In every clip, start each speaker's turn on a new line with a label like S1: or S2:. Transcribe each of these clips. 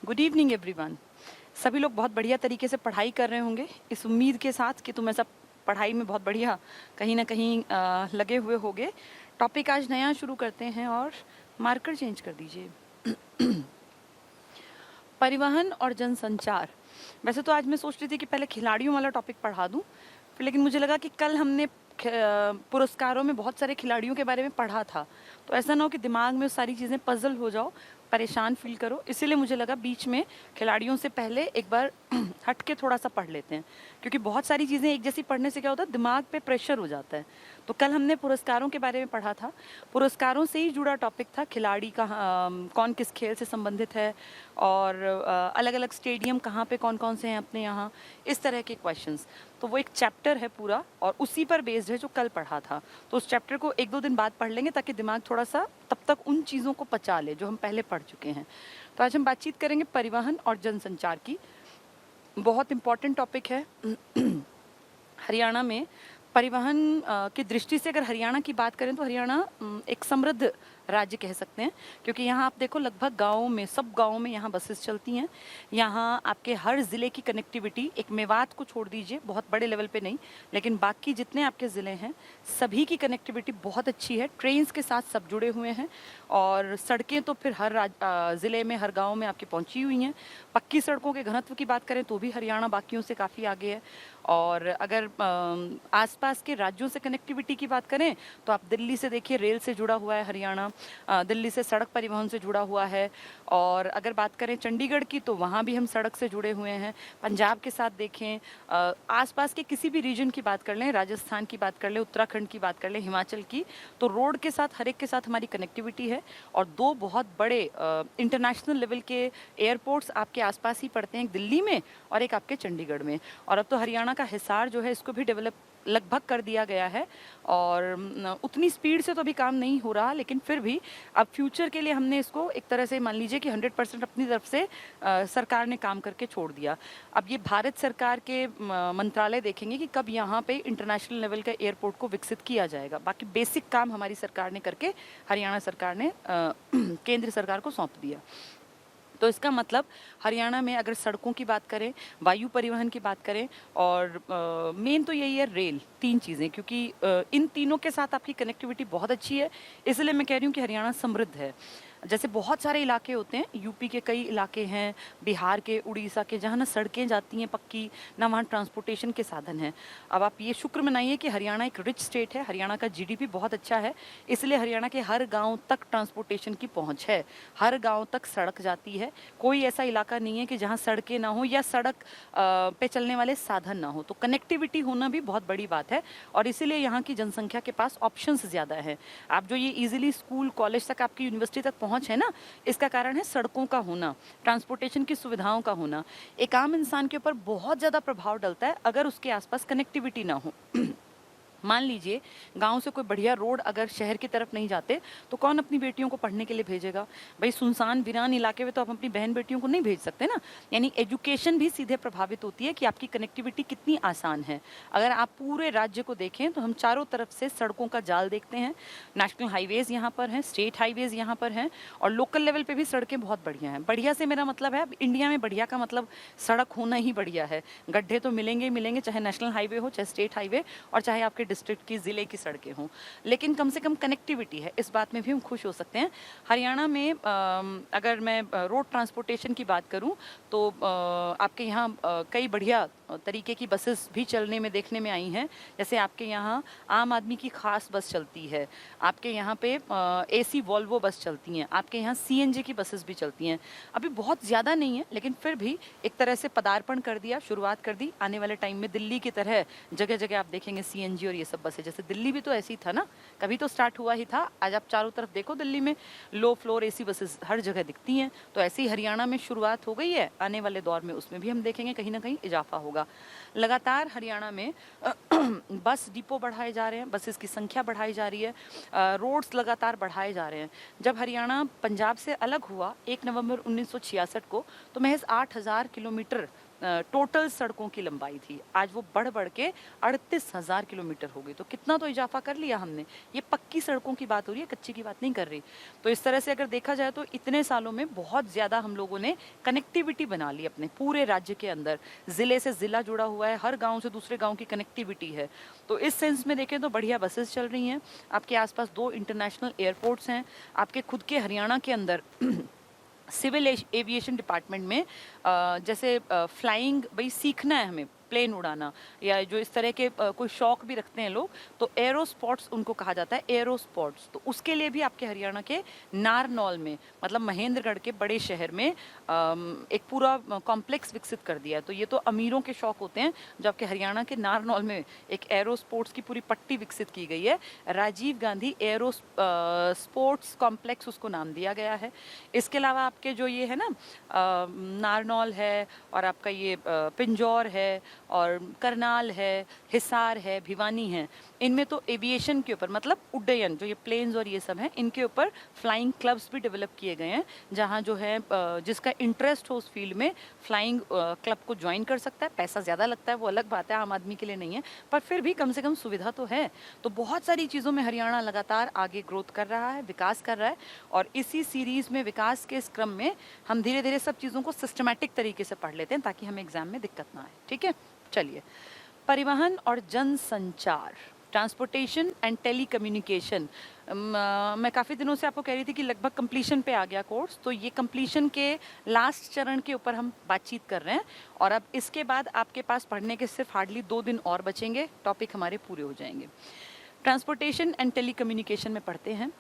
S1: Good evening everyone. सभी लोग बहुत बढ़िया तरीके से पढ़ाई कर रहे होंगे, इस उम्मीद के साथ कि तुम ऐसा पढ़ाई में बहुत बढ़िया कहीं ना कहीं लगे हुए होगे। टॉपिक आज नया शुरू करते हैं और मार्कर चेंज कर दीजिए। परिवहन और जनसंचार। वैसे तो आज मैं सोच रही थी कि पहले खिलाड़ियों वाला टॉपिक पढ़ा दूं, फिर लेकिन मुझे लगा कि कल हमने पुरस्कारों में बहुत सारे खिलाड़ियों के बारे में पढ़ा था, तो ऐसा ना हो कि दिमाग में सारी चीज़ें पजल हो जाओ, परेशान फील करो। इसीलिए मुझे लगा बीच में खिलाड़ियों से पहले एक बार हट के थोड़ा सा पढ़ लेते हैं, क्योंकि बहुत सारी चीज़ें एक जैसी पढ़ने से क्या होता है, दिमाग पे प्रेशर हो जाता है। तो कल हमने पुरस्कारों के बारे में पढ़ा था, पुरस्कारों से ही जुड़ा टॉपिक था, खिलाड़ी का कौन किस खेल से संबंधित है और अलग अलग स्टेडियम कहाँ पे कौन कौन से हैं अपने यहाँ, इस तरह के क्वेश्चंस। तो वो एक चैप्टर है पूरा और उसी पर बेस्ड है जो कल पढ़ा था। तो उस चैप्टर को एक दो दिन बाद पढ़ लेंगे ताकि दिमाग थोड़ा सा तब तक उन चीज़ों को पचा ले जो हम पहले पढ़ चुके हैं। तो आज हम बातचीत करेंगे परिवहन और जनसंचार की। बहुत इम्पॉर्टेंट टॉपिक है। हरियाणा में परिवहन की दृष्टि से अगर हरियाणा की बात करें तो हरियाणा एक समृद्ध राज्य कह सकते हैं, क्योंकि यहाँ आप देखो लगभग गाँवों में, सब गाँवों में यहाँ बसेस चलती हैं। यहाँ आपके हर ज़िले की कनेक्टिविटी, एक मेवात को छोड़ दीजिए, बहुत बड़े लेवल पे नहीं, लेकिन बाकी जितने आपके ज़िले हैं सभी की कनेक्टिविटी बहुत अच्छी है। ट्रेन्स के साथ सब जुड़े हुए हैं और सड़कें तो फिर हर ज़िले में, हर गाँव में आपकी पहुँची हुई हैं। पक्की सड़कों के घनत्व की बात करें तो भी हरियाणा बाकियों से काफ़ी आगे है। और अगर आसपास के राज्यों से कनेक्टिविटी की बात करें तो आप दिल्ली से देखिए, रेल से जुड़ा हुआ है हरियाणा, दिल्ली से सड़क परिवहन से जुड़ा हुआ है। और अगर बात करें चंडीगढ़ की तो वहाँ भी हम सड़क से जुड़े हुए हैं। पंजाब के साथ देखें, आसपास के किसी भी रीजन की बात कर लें, राजस्थान की बात कर लें, उत्तराखंड की बात कर लें, हिमाचल की, तो रोड के साथ हर एक के साथ हमारी कनेक्टिविटी है। और दो बहुत बड़े इंटरनेशनल लेवल के एयरपोर्ट्स आपके आसपास ही पड़ते हैं, एक दिल्ली में और एक आपके चंडीगढ़ में। और अब तो हरियाणा का हिसार जो है इसको भी डेवलप लगभग कर दिया गया है और उतनी स्पीड से तो अभी काम नहीं हो रहा, लेकिन फिर भी अब फ्यूचर के लिए हमने इसको एक तरह से मान लीजिए कि 100% अपनी तरफ से सरकार ने काम करके छोड़ दिया। अब ये भारत सरकार के मंत्रालय देखेंगे कि कब यहाँ पे इंटरनेशनल लेवल का एयरपोर्ट को विकसित किया जाएगा। बाकी बेसिक काम हमारी सरकार ने करके हरियाणा सरकार ने केंद्र सरकार को सौंप दिया। तो इसका मतलब हरियाणा में अगर सड़कों की बात करें, वायु परिवहन की बात करें और मेन तो यही है रेल, तीन चीज़ें, क्योंकि इन तीनों के साथ आपकी कनेक्टिविटी बहुत अच्छी है। इसलिए मैं कह रही हूँ कि हरियाणा समृद्ध है। जैसे बहुत सारे इलाके होते हैं, यूपी के कई इलाके हैं, बिहार के, उड़ीसा के, जहाँ ना सड़कें जाती हैं पक्की, ना वहाँ ट्रांसपोर्टेशन के साधन हैं। अब आप ये शुक्र मनाइए कि हरियाणा एक रिच स्टेट है, हरियाणा का जीडीपी बहुत अच्छा है, इसलिए हरियाणा के हर गांव तक ट्रांसपोर्टेशन की पहुंच है, हर गांव तक सड़क जाती है। कोई ऐसा इलाका नहीं है कि जहाँ सड़कें ना हो या सड़क पे चलने वाले साधन ना हो। तो कनेक्टिविटी होना भी बहुत बड़ी बात है और इसीलिए यहाँ की जनसंख्या के पास ऑप्शंस ज़्यादा हैं। आप जो ये ईजिली स्कूल कॉलेज तक, आपकी यूनिवर्सिटी तक पहुँच है ना, इसका कारण है सड़कों का होना, ट्रांसपोर्टेशन की सुविधाओं का होना। एक आम इंसान के ऊपर बहुत ज़्यादा प्रभाव डलता है अगर उसके आसपास कनेक्टिविटी ना हो। मान लीजिए गांव से कोई बढ़िया रोड अगर शहर की तरफ नहीं जाते तो कौन अपनी बेटियों को पढ़ने के लिए भेजेगा? भाई सुनसान वीरान इलाके में तो आप अपनी बहन बेटियों को नहीं भेज सकते ना। यानी एजुकेशन भी सीधे प्रभावित होती है कि आपकी कनेक्टिविटी कितनी आसान है। अगर आप पूरे राज्य को देखें तो हम चारों तरफ से सड़कों का जाल देखते हैं। नेशनल हाईवेज़ यहाँ पर हैं, स्टेट हाईवेज़ यहाँ पर हैं और लोकल लेवल पर भी सड़कें बहुत बढ़िया हैं। बढ़िया से मेरा मतलब है, इंडिया में बढ़िया का मतलब सड़क होना ही बढ़िया है। गड्ढे तो मिलेंगे ही मिलेंगे, चाहे नेशनल हाईवे हो, चाहे स्टेट हाईवे और चाहे आपके डिस्ट्रिक्ट की, ज़िले की सड़कें हों, लेकिन कम से कम कनेक्टिविटी है। इस बात में भी हम खुश हो सकते हैं। हरियाणा में अगर मैं रोड ट्रांसपोर्टेशन की बात करूं तो आपके यहाँ कई बढ़िया तरीके की बसेस भी चलने में देखने में आई हैं। जैसे आपके यहाँ आम आदमी की खास बस चलती है, आपके यहाँ पे एसी वॉल्वो बस चलती हैं, आपके यहाँ सीएनजी की बसेस भी चलती हैं। अभी बहुत ज़्यादा नहीं है, लेकिन फिर भी एक तरह से पदार्पण कर दिया, शुरुआत कर दी। आने वाले टाइम में दिल्ली की तरह जगह जगह आप देखेंगे सीएनजी और ये सब बसें। जैसे दिल्ली भी तो ऐसी था ना, कभी तो स्टार्ट हुआ ही था। आज आप चारों तरफ देखो, दिल्ली में लो फ्लोर एसी बसेस हर जगह दिखती हैं। तो ऐसे ही हरियाणा में शुरुआत हो गई है, आने वाले दौर में उसमें भी हम देखेंगे कहीं ना कहीं इजाफा होगा। लगातार हरियाणा में बस डिपो बढ़ाए जा रहे हैं, बसेस की संख्या बढ़ाई जा रही है, रोड्स लगातार बढ़ाए जा रहे हैं। जब हरियाणा पंजाब से अलग हुआ 1 नवंबर 1966 को, तो महज 8,000 किलोमीटर टोटल सड़कों की लंबाई थी, आज वो बढ़ बढ़ के 38,000 किलोमीटर हो गई। तो कितना तो इजाफा कर लिया हमने। ये पक्की सड़कों की बात हो रही है, कच्ची की बात नहीं कर रही। तो इस तरह से अगर देखा जाए तो इतने सालों में बहुत ज़्यादा हम लोगों ने कनेक्टिविटी बना ली अपने पूरे राज्य के अंदर। ज़िले से ज़िला जुड़ा हुआ है, हर गांव से दूसरे गांव की कनेक्टिविटी है। तो इस सेंस में देखें तो बढ़िया बसेस चल रही हैं, आपके आसपास 2 इंटरनेशनल एयरपोर्ट्स हैं, आपके खुद के हरियाणा के अंदर सिविल एविएशन डिपार्टमेंट में जैसे फ्लाइंग भाई सीखना है हमें, प्लेन उड़ाना, या जो इस तरह के कोई शौक भी रखते हैं लोग, तो एरो स्पोर्ट्स उनको कहा जाता है, एरो स्पोर्ट्स। तो उसके लिए भी आपके हरियाणा के नारनौल में, मतलब महेंद्रगढ़ के बड़े शहर में एक पूरा कॉम्प्लेक्स विकसित कर दिया है। तो ये तो अमीरों के शौक होते हैं, जो आपके हरियाणा के नारनौल में एक एरो स्पोर्ट्स की पूरी पट्टी विकसित की गई है। Rajiv Gandhi aero sports complex उसको नाम दिया गया है। इसके अलावा आपके जो ये है ना नारनौल है, और आपका ये पिंजौर है, और करनाल है, हिसार है, भिवानी है, इनमें तो एविएशन के ऊपर, मतलब उड्डयन, जो ये प्लेन्स और ये सब हैं, इनके ऊपर फ्लाइंग क्लब्स भी डेवलप किए गए हैं, जहाँ जो है जिसका इंटरेस्ट हो उस फील्ड में फ्लाइंग क्लब को ज्वाइन कर सकता है। पैसा ज़्यादा लगता है, वो अलग बात है, आम आदमी के लिए नहीं है, पर फिर भी कम से कम सुविधा तो है। तो बहुत सारी चीज़ों में हरियाणा लगातार आगे ग्रोथ कर रहा है, विकास कर रहा है, और इसी सीरीज़ में विकास के इस क्रम में हम धीरे धीरे सब चीज़ों को सिस्टमैटिक तरीके से पढ़ लेते हैं, ताकि हमें एग्जाम में दिक्कत ना आए। ठीक है, चलिए। परिवहन और जनसंचार, ट्रांसपोर्टेशन एंड टेलीकम्युनिकेशन। मैं काफ़ी दिनों से आपको कह रही थी कि लगभग कंप्लीशन पे आ गया कोर्स, तो ये कंप्लीशन के लास्ट चरण के ऊपर हम बातचीत कर रहे हैं, और अब इसके बाद आपके पास पढ़ने के सिर्फ हार्डली 2 दिन और बचेंगे, टॉपिक हमारे पूरे हो जाएंगे। ट्रांसपोर्टेशन एंड टेलीकम्युनिकेशन में पढ़ते हैं।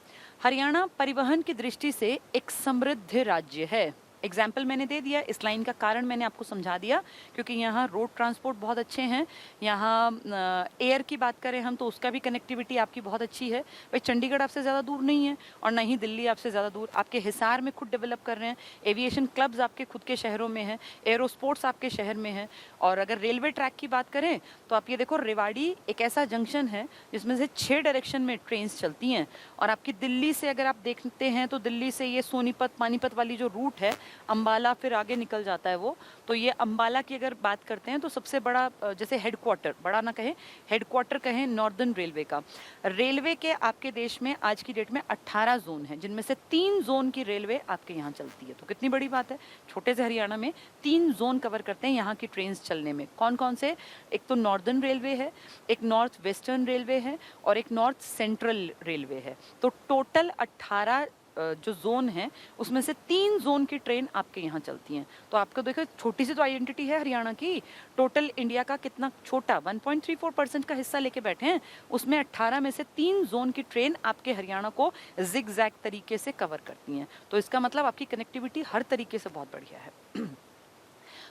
S1: हरियाणा परिवहन की दृष्टि से एक समृद्ध राज्य है। एग्जाम्पल मैंने दे दिया, इस लाइन का कारण मैंने आपको समझा दिया, क्योंकि यहाँ रोड ट्रांसपोर्ट बहुत अच्छे हैं। यहाँ एयर की बात करें हम तो उसका भी कनेक्टिविटी आपकी बहुत अच्छी है। भाई चंडीगढ़ आपसे ज़्यादा दूर नहीं है, और ना ही दिल्ली आपसे ज़्यादा दूर। आपके हिसार में खुद डेवलप कर रहे हैं, एविएशन क्लब्स आपके खुद के शहरों में हैं, एरो स्पोर्ट्स आपके शहर में है। और अगर रेलवे ट्रैक की बात करें तो आप ये देखो, रेवाड़ी एक ऐसा जंक्शन है जिसमें से 6 डायरेक्शन में ट्रेन्स चलती हैं। और आपकी दिल्ली से अगर आप देखते हैं तो दिल्ली से ये सोनीपत पानीपत वाली जो रूट है, अंबाला फिर आगे निकल जाता है वो। तो ये अंबाला की अगर बात करते हैं तो सबसे बड़ा, जैसे हेडक्वार्टर, बड़ा ना कहें, हेडक्वार्टर कहें नॉर्दर्न रेलवे का। रेलवे के आपके देश में आज की डेट में 18 जोन हैं, जिनमें से 3 जोन की रेलवे आपके यहाँ चलती है। तो कितनी बड़ी बात है, छोटे से हरियाणा में 3 जोन कवर करते हैं यहाँ की ट्रेन चलने में। कौन कौन से? एक तो नॉर्दर्न रेलवे है, एक नॉर्थ वेस्टर्न रेलवे है, और एक नॉर्थ सेंट्रल रेलवे है। तो टोटल 18 जो जोन है, उसमें से 3 जोन की ट्रेन आपके यहाँ चलती हैं। तो आपको देखो, छोटी सी तो आइडेंटिटी है हरियाणा की। टोटल इंडिया का कितना छोटा 1.34% का हिस्सा लेके बैठे हैं, उसमें 18 में से 3 जोन की ट्रेन आपके हरियाणा को जिग जैग तरीके से कवर करती हैं। तो इसका मतलब आपकी कनेक्टिविटी हर तरीके से बहुत बढ़िया है।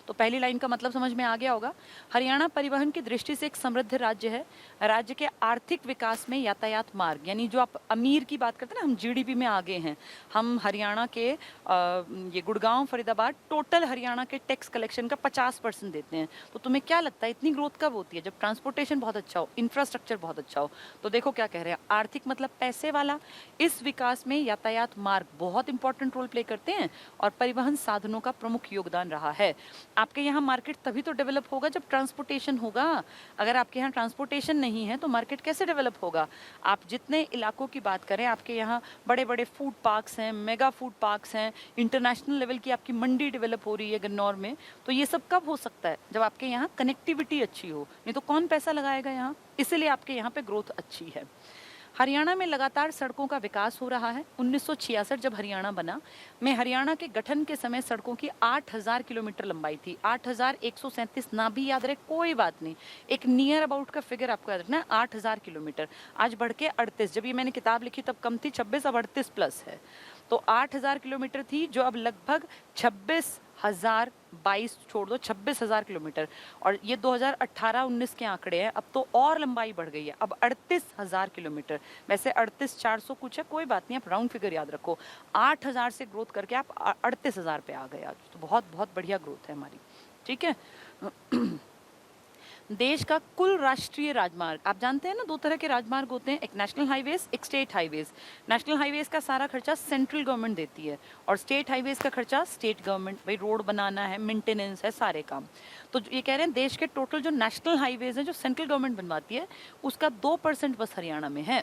S1: तो पहली लाइन का मतलब समझ में आ गया होगा। हरियाणा परिवहन की दृष्टि से एक समृद्ध राज्य है। राज्य के आर्थिक विकास में यातायात मार्ग, यानी जो आप अमीर की बात करते हैं ना, हम जीडीपी में आगे हैं। हम हरियाणा के ये गुड़गांव फरीदाबाद टोटल हरियाणा के टैक्स कलेक्शन का 50% देते हैं। तो तुम्हें क्या लगता है इतनी ग्रोथ कब होती है? जब ट्रांसपोर्टेशन बहुत अच्छा हो, इंफ्रास्ट्रक्चर बहुत अच्छा हो। तो देखो क्या कह रहे हैं, आर्थिक मतलब पैसे वाला। इस विकास में यातायात मार्ग बहुत इंपॉर्टेंट रोल प्ले करते हैं, और परिवहन साधनों का प्रमुख योगदान रहा है। आपके यहाँ मार्केट तभी तो डेवलप होगा जब ट्रांसपोर्टेशन होगा। अगर आपके यहाँ ट्रांसपोर्टेशन नहीं है तो मार्केट कैसे डेवलप होगा? आप जितने इलाकों की बात करें, आपके यहाँ बड़े बड़े फूड पार्क्स हैं, मेगा फूड पार्क्स हैं, इंटरनेशनल लेवल की आपकी मंडी डेवलप हो रही है गन्नौर में। तो ये सब कब हो सकता है? जब आपके यहाँ कनेक्टिविटी अच्छी हो, नहीं तो कौन पैसा लगाएगा यहाँ? इसीलिए आपके यहाँ पे ग्रोथ अच्छी है। हरियाणा में लगातार सड़कों का विकास हो रहा है। 1966 जब हरियाणा बना, में हरियाणा के गठन के समय सड़कों की 8,000 किलोमीटर लंबाई थी। 8,137 ना भी याद रहे कोई बात नहीं, एक नियर अबाउट का फिगर आपको याद रखना है, 8,000 किलोमीटर। आज बढ़ के 38, जब ये मैंने किताब लिखी तब कम थी, 26, अब 38 प्लस है। तो 8,000 किलोमीटर थी, जो अब लगभग 26,022 छोड़ दो, 26,000 किलोमीटर। और ये 2018-19 के आंकड़े हैं, अब तो और लंबाई बढ़ गई है, अब 38,000 किलोमीटर। वैसे 38,400 कुछ है, कोई बात नहीं, आप राउंड फिगर याद रखो। 8,000 से ग्रोथ करके आप 38,000 पे आ गए आज। तो बहुत बहुत बढ़िया ग्रोथ है हमारी, ठीक है। देश का कुल राष्ट्रीय राजमार्ग, आप जानते हैं ना 2 तरह के राजमार्ग होते हैं, एक नेशनल हाईवेज, एक स्टेट हाईवेज। नेशनल हाईवेज का सारा खर्चा सेंट्रल गवर्नमेंट देती है और स्टेट हाईवेज का खर्चा स्टेट गवर्नमेंट, भाई रोड बनाना है, मेंटेनेंस है, सारे काम। तो ये कह रहे हैं देश के टोटल जो नेशनल हाईवेज है जो सेंट्रल गवर्नमेंट बनवाती है उसका 2% बस हरियाणा में है।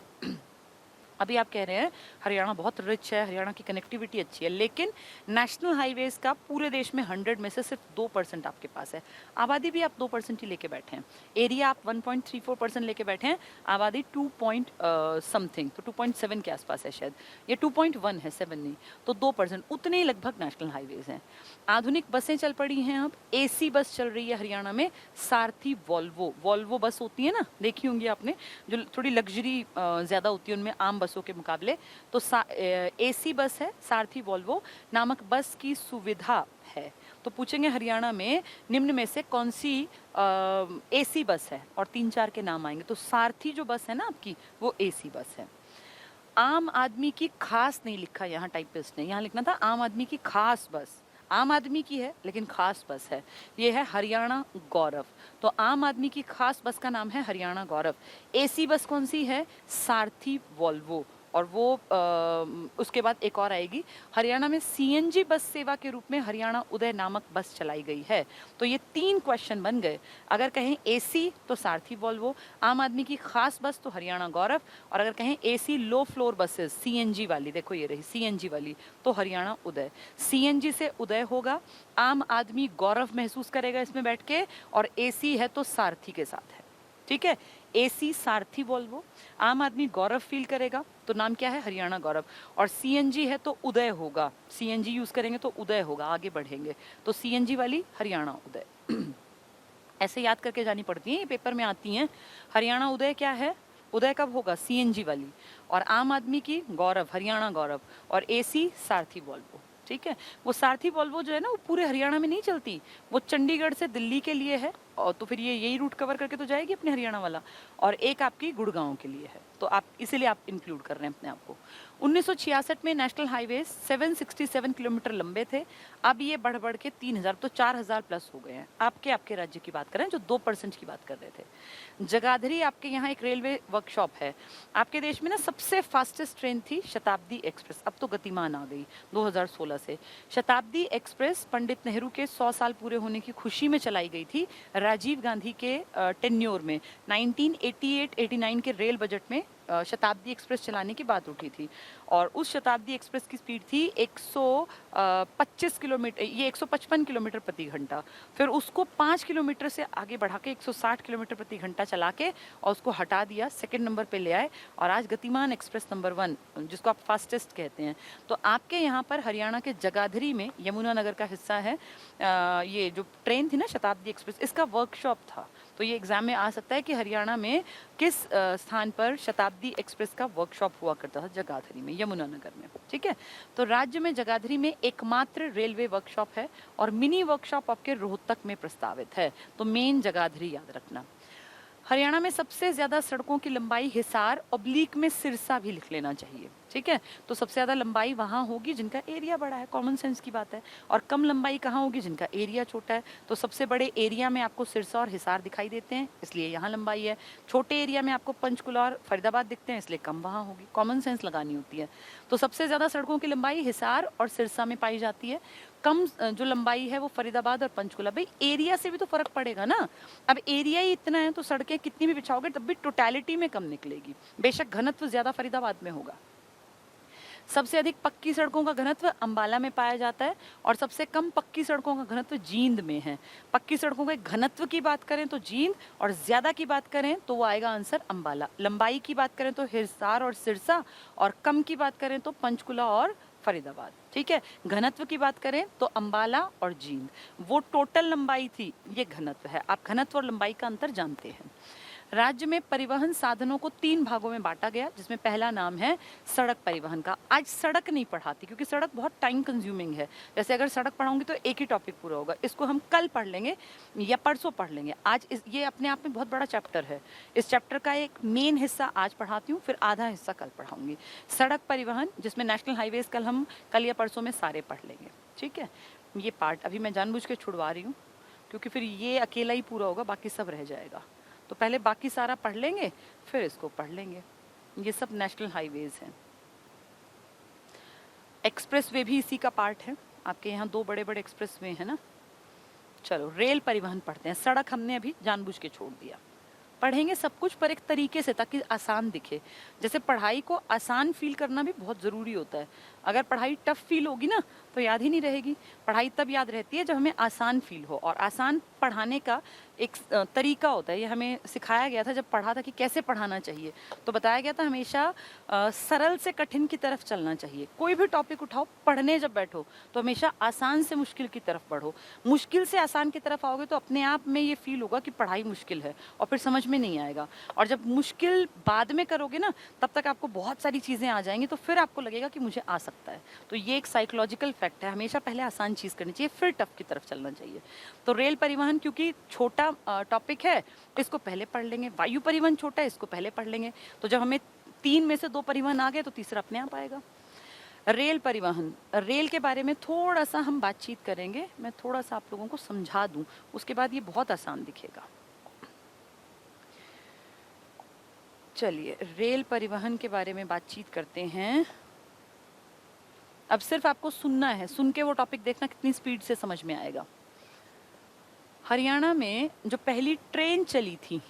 S1: अभी आप कह रहे हैं हरियाणा बहुत रिच है, हरियाणा की कनेक्टिविटी अच्छी है, लेकिन नेशनल हाईवेज का पूरे देश में 100 में से सिर्फ 2% आपके पास है। आबादी भी आप 2% ही लेके बैठे हैं, एरिया आप 1.34% लेके बैठे हैं, आबादी 2 पॉइंट समथिंग, तो 2.7 के आसपास है शायद, ये 2.1 है, 7 नहीं, तो 2% उतने ही लगभग नेशनल हाईवेज हैं। आधुनिक बसें चल पड़ी हैं, अब एसी बस चल रही है हरियाणा में, सारथी वॉल्वो बस होती है ना, देखी होंगी आपने, जो थोड़ी लग्जरी ज़्यादा होती है उनमें आम बसों के मुकाबले। तो एसी बस है, सारथी वॉल्वो नामक बस की सुविधा है। तो पूछेंगे हरियाणा में निम्न में से कौन सी एसी बस है, और 3-4 के नाम आएंगे। तो सारथी जो बस है ना आपकी, वो एसी बस है। आम आदमी की खास नहीं लिखा यहाँ टाइपिस्ट ने, यहाँ लिखना था आम आदमी की खास बस, आम आदमी की है लेकिन खास बस है, ये है हरियाणा गौरव। तो आम आदमी की खास बस का नाम है हरियाणा गौरव। एसी बस कौन सी है? सारथी वॉल्वो। और वो उसके बाद एक और आएगी, हरियाणा में सीएनजी बस सेवा के रूप में हरियाणा उदय नामक बस चलाई गई है। तो ये 3 क्वेश्चन बन गए। अगर कहें एसी तो सारथी वॉल्वो, आम आदमी की खास बस तो हरियाणा गौरव, और अगर कहें AC low floor buses CNG वाली, देखो ये रही सीएनजी वाली, तो हरियाणा उदय। सीएनजी से उदय होगा, आम आदमी गौरव महसूस करेगा इसमें बैठ के, और एसी है तो सारथी के साथ है, ठीक है। एसी सारथी वॉल्वो, आम आदमी गौरव फील करेगा तो नाम क्या है? हरियाणा गौरव। और सीएनजी है तो उदय होगा, सीएनजी यूज करेंगे तो उदय होगा, आगे बढ़ेंगे, तो सीएनजी वाली हरियाणा उदय। ऐसे याद करके जानी पड़ती है, ये पेपर में आती हैं। हरियाणा उदय क्या है? उदय कब होगा? सीएनजी वाली। और आम आदमी की गौरव, हरियाणा गौरव, और एसी सारथी वॉल्वो, ठीक है। वो सारथी वॉल्वो जो है ना, वो पूरे हरियाणा में नहीं चलती, वो चंडीगढ़ से दिल्ली के लिए है, और तो फिर ये यही रूट कवर करके तो जाएगी अपने हरियाणा वाला, और एक आपकी गुड़गांव के लिए है, तो आप इसीलिए आप इंक्लूड कर रहे हैं अपने आप को। 1966 में नेशनल हाईवे 767 किलोमीटर लंबे थे, अब ये बढ़ बढ़ के 3000, तो 4000 प्लस हो गए हैं। आपके राज्य की बात करें, जो 2% की बात कर रहे थे। जगाधरी आपके यहाँ एक रेलवे वर्कशॉप है। आपके देश में ना सबसे फास्टेस्ट ट्रेन थी शताब्दी एक्सप्रेस, अब तो गतिमान आ गई 2016 से। शताब्दी एक्सप्रेस पंडित नेहरू के 100 साल पूरे होने की खुशी में चलाई गई थी, राजीव गांधी के टेन्योर में। 1988-89 के रेल बजट में शताब्दी एक्सप्रेस चलाने की बात उठी थी, और उस शताब्दी एक्सप्रेस की स्पीड थी 125 किलोमीटर, ये 155 किलोमीटर प्रति घंटा। फिर उसको 5 किलोमीटर से आगे बढ़ा के 160 किलोमीटर प्रति घंटा चला के, और उसको हटा दिया, सेकंड नंबर पे ले आए, और आज गतिमान एक्सप्रेस नंबर 1, जिसको आप फास्टेस्ट कहते हैं। तो आपके यहाँ पर हरियाणा के जगाधरी में, यमुनानगर का हिस्सा है, ये जो ट्रेन थी ना शताब्दी एक्सप्रेस, इसका वर्कशॉप था। तो ये एग्जाम में आ सकता है कि हरियाणा में किस स्थान पर शताब्दी एक्सप्रेस का वर्कशॉप हुआ करता था? जगाधरी में, यमुनानगर में, ठीक है। तो राज्य में जगाधरी में एकमात्र रेलवे वर्कशॉप है, और मिनी वर्कशॉप आपके रोहतक में प्रस्तावित है। तो मेन जगाधरी याद रखना। हरियाणा में सबसे ज्यादा सड़कों की लंबाई हिसार ऑब्लिक में सिरसा भी लिख लेना चाहिए, ठीक है। तो सबसे ज्यादा लंबाई वहां होगी जिनका एरिया बड़ा है, कॉमन सेंस की बात है, और कम लंबाई कहाँ होगी? जिनका एरिया छोटा है। तो सबसे बड़े एरिया में आपको सिरसा और हिसार दिखाई देते हैं, इसलिए यहाँ लंबाई है। छोटे एरिया में आपको पंचकुला और फरीदाबाद दिखते हैं, इसलिए कम वहाँ होगी, कॉमन सेंस लगानी होती है। तो सबसे ज्यादा सड़कों की लंबाई हिसार और सिरसा में पाई जाती है, कम जो लंबाई है वो फरीदाबाद और पंचकुला। भाई एरिया से भी तो फर्क पड़ेगा ना, अब एरिया ही इतना है तो सड़कें कितनी भी बिछाओगे तब भी टोटलिटी में कम निकलेगी। बेशक घनत्व ज्यादा फरीदाबाद में होगा। सबसे अधिक पक्की सड़कों का घनत्व अंबाला में पाया जाता है, और सबसे कम पक्की सड़कों का घनत्व जींद में है। पक्की सड़कों के घनत्व की बात करें तो जींद, और ज्यादा की बात करें तो वो आएगा आंसर अंबाला। लंबाई की बात करें तो हिसार और सिरसा, और कम की बात करें तो पंचकुला और फरीदाबाद, ठीक है। घनत्व की बात करें तो अंबाला और जींद। वो टोटल लंबाई थी, ये घनत्व है। आप घनत्व और लंबाई का अंतर जानते हैं। राज्य में परिवहन साधनों को 3 भागों में बांटा गया, जिसमें पहला नाम है सड़क परिवहन का। आज सड़क नहीं पढ़ाती क्योंकि सड़क बहुत टाइम कंज्यूमिंग है। जैसे अगर सड़क पढ़ाऊंगी तो एक ही टॉपिक पूरा होगा, इसको हम कल पढ़ लेंगे या परसों पढ़ लेंगे। आज ये अपने आप में बहुत बड़ा चैप्टर है। इस चैप्टर का एक मेन हिस्सा आज पढ़ाती हूँ, फिर आधा हिस्सा कल पढ़ाऊंगी। सड़क परिवहन, जिसमें नेशनल हाईवेज कल या परसों में सारे पढ़ लेंगे, ठीक है। ये पार्ट अभी मैं जानबूझ के छुड़वा रही हूँ क्योंकि फिर ये अकेला ही पूरा होगा, बाकी सब रह जाएगा। तो पहले बाकी सारा पढ़ लेंगे, फिर इसको पढ़ लेंगे। ये सब नेशनल हाईवेज हैं। एक्सप्रेस वे भी इसी का पार्ट है। आपके यहाँ 2 बड़े बड़े एक्सप्रेस वे हैं ना। चलो रेल परिवहन पढ़ते हैं। सड़क हमने अभी जानबूझ के छोड़ दिया। पढ़ेंगे सब कुछ पर एक तरीके से, ताकि आसान दिखे। जैसे पढ़ाई को आसान फील करना भी बहुत ज़रूरी होता है। अगर पढ़ाई टफ फील होगी ना तो याद ही नहीं रहेगी। पढ़ाई तब याद रहती है जब हमें आसान फील हो, और आसान पढ़ाने का एक तरीका होता है। ये हमें सिखाया गया था जब पढ़ा था कि कैसे पढ़ाना चाहिए। तो बताया गया था हमेशा सरल से कठिन की तरफ चलना चाहिए। कोई भी टॉपिक उठाओ, पढ़ने जब बैठो तो हमेशा आसान से मुश्किल की तरफ बढ़ो। मुश्किल से आसान की तरफ आओगे तो अपने आप में ये फील होगा कि पढ़ाई मुश्किल है, और फिर समझ में नहीं आएगा। और जब मुश्किल बाद में करोगे ना, तब तक आपको बहुत सारी चीज़ें आ जाएंगी, तो फिर आपको लगेगा कि मुझे आ सकता है। तो ये एक साइकोलॉजिकल फैक्ट है। हमेशा पहले आसान चीज़ करनी चाहिए, फिर टफ की तरफ चलना चाहिए। तो रेल परिवहन क्योंकि छोटा टॉपिक है, इसको पहले पढ़ लेंगे। वायु परिवहन छोटा है, इसको पहले पढ़ लेंगे। तो जब हमें 3 में से 2 परिवहन आ गए तो तीसरा अपने आप आएगा। रेल परिवहन, रेल के बारे में थोड़ा सा हम बातचीत करेंगे। मैं थोड़ा सा आप लोगों को समझा दूं, उसके बाद ये बहुत आसान दिखेगा। चलिए रेल परिवहन के बारे में बातचीत करते हैं। अब सिर्फ आपको सुनना है, सुन के वो टॉपिक देखना कितनी स्पीड से समझ में आएगा। हरियाणा में जो पहली ट्रेन चली थी,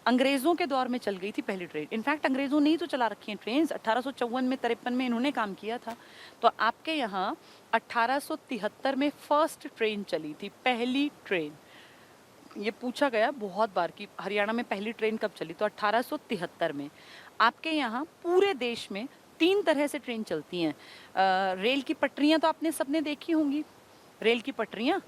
S1: अंग्रेज़ों के दौर में चल गई थी पहली ट्रेन। इनफैक्ट अंग्रेज़ों ने ही तो चला रखी हैं ट्रेन। 1854 में 53 में इन्होंने काम किया था। तो आपके यहाँ 1873 में फर्स्ट ट्रेन चली थी, पहली ट्रेन। ये पूछा गया बहुत बार कि हरियाणा में पहली ट्रेन कब चली, तो 1873 में। आपके यहाँ पूरे देश में 3 तरह से ट्रेन चलती हैं। रेल की पटरियाँ तो आपने सबने देखी होंगी। रेल की पटरियों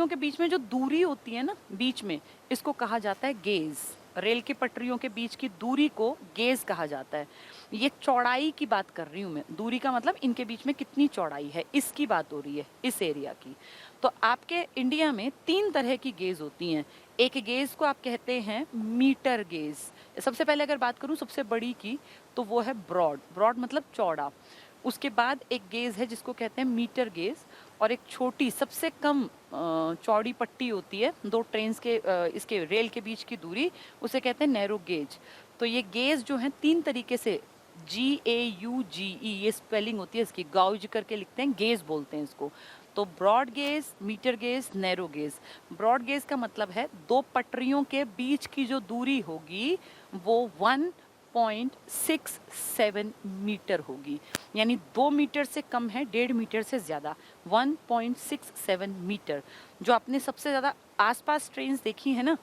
S1: के बीच में जो दूरी होती है ना, बीच में, इसको कहा जाता है गेज। रेल की पटरियों के बीच की दूरी को गेज कहा जाता है। ये चौड़ाई की बात कर रही हूँ मैं। दूरी का मतलब इनके बीच में कितनी चौड़ाई है, इसकी बात हो रही है, इस एरिया की। तो आपके इंडिया में 3 तरह की गेज होती हैं। एक गेज को आप कहते हैं मीटर गेज। सबसे पहले अगर बात करूँ सबसे बड़ी की, तो वो है ब्रॉड मतलब चौड़ा। उसके बाद एक गेज है जिसको कहते हैं मीटर गेज, और एक छोटी सबसे कम चौड़ी पट्टी होती है 2 ट्रेन के इसके रेल के बीच की दूरी, उसे कहते हैं नैरो गेज। तो ये गेज जो है 3 तरीके से, GAUGE ये स्पेलिंग होती है इसकी, गाउज करके लिखते हैं, गेज बोलते हैं इसको। तो broad gauge, metre gauge, narrow gauge. Broad gauge का मतलब है 2 पटरियों के बीच की जो दूरी होगी वो 1.67 मीटर होगी। यानी 2 मीटर से कम है, 1.5 मीटर से ज़्यादा, 1.67 मीटर। जो आपने सबसे ज़्यादा आसपास ट्रेन देखी है ना,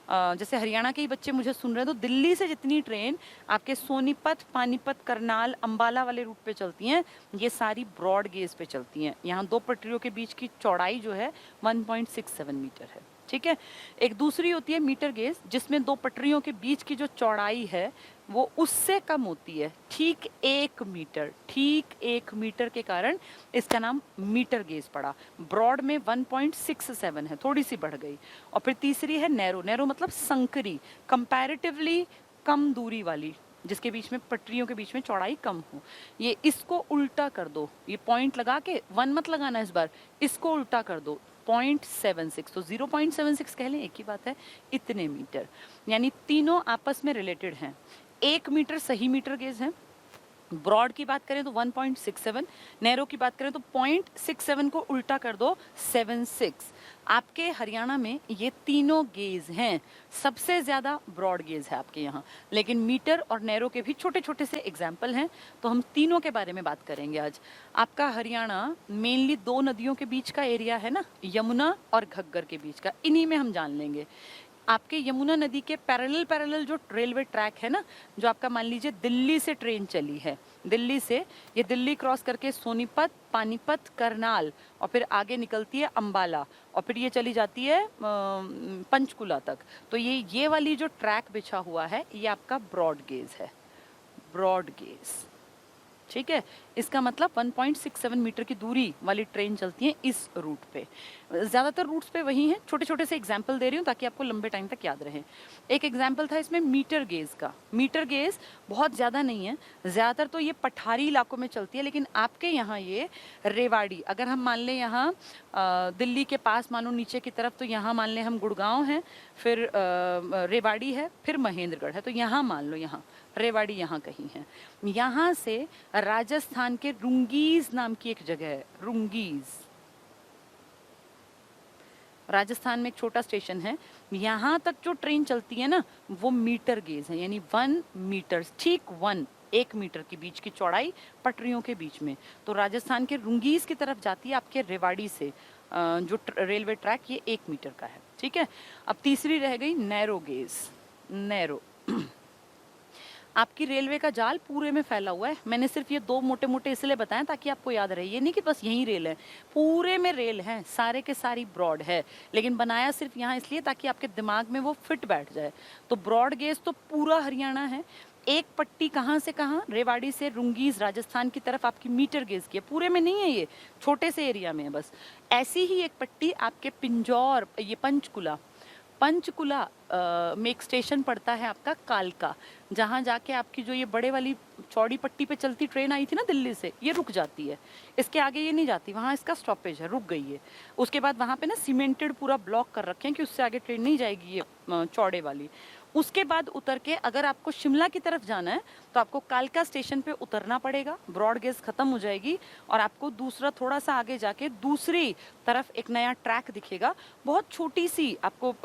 S1: जैसे हरियाणा के ही बच्चे मुझे सुन रहे हैं, तो दिल्ली से जितनी ट्रेन आपके सोनीपत, पानीपत, करनाल, अंबाला वाले रूट पे चलती हैं, ये सारी ब्रॉड गेज पे चलती हैं। यहाँ 2 पटरियों के बीच की चौड़ाई जो है 1.67 मीटर है। ठीक है। एक दूसरी होती है मीटर गेज, जिसमें 2 पटरियों के बीच की जो चौड़ाई है वो उससे कम होती है, ठीक 1 मीटर। ठीक 1 मीटर के कारण इसका नाम मीटर गेज पड़ा। ब्रॉड में 1.67 है, थोड़ी सी बढ़ गई। और फिर तीसरी है नैरो मतलब संकरी, कंपैरेटिवली कम दूरी वाली, जिसके बीच में पटरियों के बीच में चौड़ाई कम हो। ये इसको उल्टा कर दो, ये पॉइंट लगा के 1 मत लगाना इस बार, इसको उल्टा कर दो 0.76, तो 0.76 कह लें, एक ही बात है, इतने मीटर। यानी तीनों आपस में रिलेटेड हैं। 1 मीटर सही मीटर गेज है। ब्रॉड की बात करें तो 1.67, नैरो की बात करें तो 0.67 को उल्टा कर दो 76। आपके हरियाणा में ये तीनों गेज हैं। सबसे ज़्यादा ब्रॉड गेज है आपके यहाँ, लेकिन मीटर और नैरो के भी छोटे छोटे से एग्जाम्पल हैं। तो हम तीनों के बारे में बात करेंगे आज। आपका हरियाणा मेनली 2 नदियों के बीच का एरिया है ना, यमुना और घग्गर के बीच का, इन्हीं में हम जान लेंगे। आपके यमुना नदी के पैरेलल जो रेलवे ट्रैक है ना, जो आपका मान लीजिए दिल्ली से ट्रेन चली है, दिल्ली से ये दिल्ली क्रॉस करके सोनीपत, पानीपत, करनाल, और फिर आगे निकलती है अंबाला, और फिर ये चली जाती है पंचकुला तक। तो ये वाली जो ट्रैक बिछा हुआ है, ये आपका ब्रॉड गेज है। ब्रॉड गेज ठीक है, इसका मतलब 1.67 मीटर की दूरी वाली ट्रेन चलती है इस रूट पे। ज़्यादातर रूट्स पे वही हैं, छोटे छोटे से एग्जाम्पल दे रही हूँ ताकि आपको लंबे टाइम तक याद रहे। एक एग्जाम्पल था इसमें मीटर गेज का। मीटर गेज बहुत ज़्यादा नहीं है, ज़्यादातर तो ये पठारी इलाकों में चलती है, लेकिन आपके यहाँ ये रेवाड़ी, अगर हम मान लें यहाँ दिल्ली के पास मानो नीचे की तरफ, तो यहाँ मान लें हम गुड़गांव हैं, फिर रेवाड़ी है, फिर महेंद्रगढ़ है, तो यहाँ मान लो यहाँ रेवाड़ी यहाँ कहीं है। यहाँ से राजस्थान के रुंगीज नाम की एक जगह है, रुंगीज, राजस्थान में एक छोटा स्टेशन है, यहाँ तक जो ट्रेन चलती है ना वो मीटर गेज है, यानी 1 मीटर, ठीक 1 मीटर के बीच की चौड़ाई पटरियों के बीच में। तो राजस्थान के रुंगीज की तरफ जाती है आपके रेवाड़ी से जो रेलवे ट्रैक, ये 1 मीटर का है। ठीक है, अब तीसरी रह गई नैरो गेज। नैरो आपकी रेलवे का जाल पूरे में फैला हुआ है। मैंने सिर्फ ये 2 मोटे मोटे इसलिए बताएं ताकि आपको याद रहे, ये नहीं कि बस यही रेल है, पूरे में रेल है, सारे के सारी ब्रॉड है, लेकिन बनाया सिर्फ यहाँ इसलिए ताकि आपके दिमाग में वो फिट बैठ जाए। तो ब्रॉड गेज तो पूरा हरियाणा है। एक पट्टी कहाँ से कहाँ, रेवाड़ी से रुंगीज राजस्थान की तरफ आपकी मीटर गेज की है, पूरे में नहीं है, ये छोटे से एरिया में है बस। ऐसी ही एक पट्टी आपके पिंजौर, ये पंचकुला, पंचकुला में एक स्टेशन पड़ता है आपका कालका, जहाँ जाके आपकी जो ये बड़े वाली चौड़ी पट्टी पे चलती ट्रेन आई थी ना दिल्ली से, ये रुक जाती है। इसके आगे ये नहीं जाती, वहाँ इसका स्टॉपेज है, रुक गई है। उसके बाद वहाँ पे ना सीमेंटेड पूरा ब्लॉक कर रखे हैं कि उससे आगे ट्रेन नहीं जाएगी ये चौड़े वाली। उसके बाद उतर के अगर आपको शिमला की तरफ जाना है तो आपको कालका स्टेशन पे उतरना पड़ेगा, ब्रॉड गेज खत्म हो जाएगी और आपको दूसरा थोड़ा सा आगे जाके दूसरी तरफ एक नया ट्रैक दिखेगा। बहुत छोटी सी आपको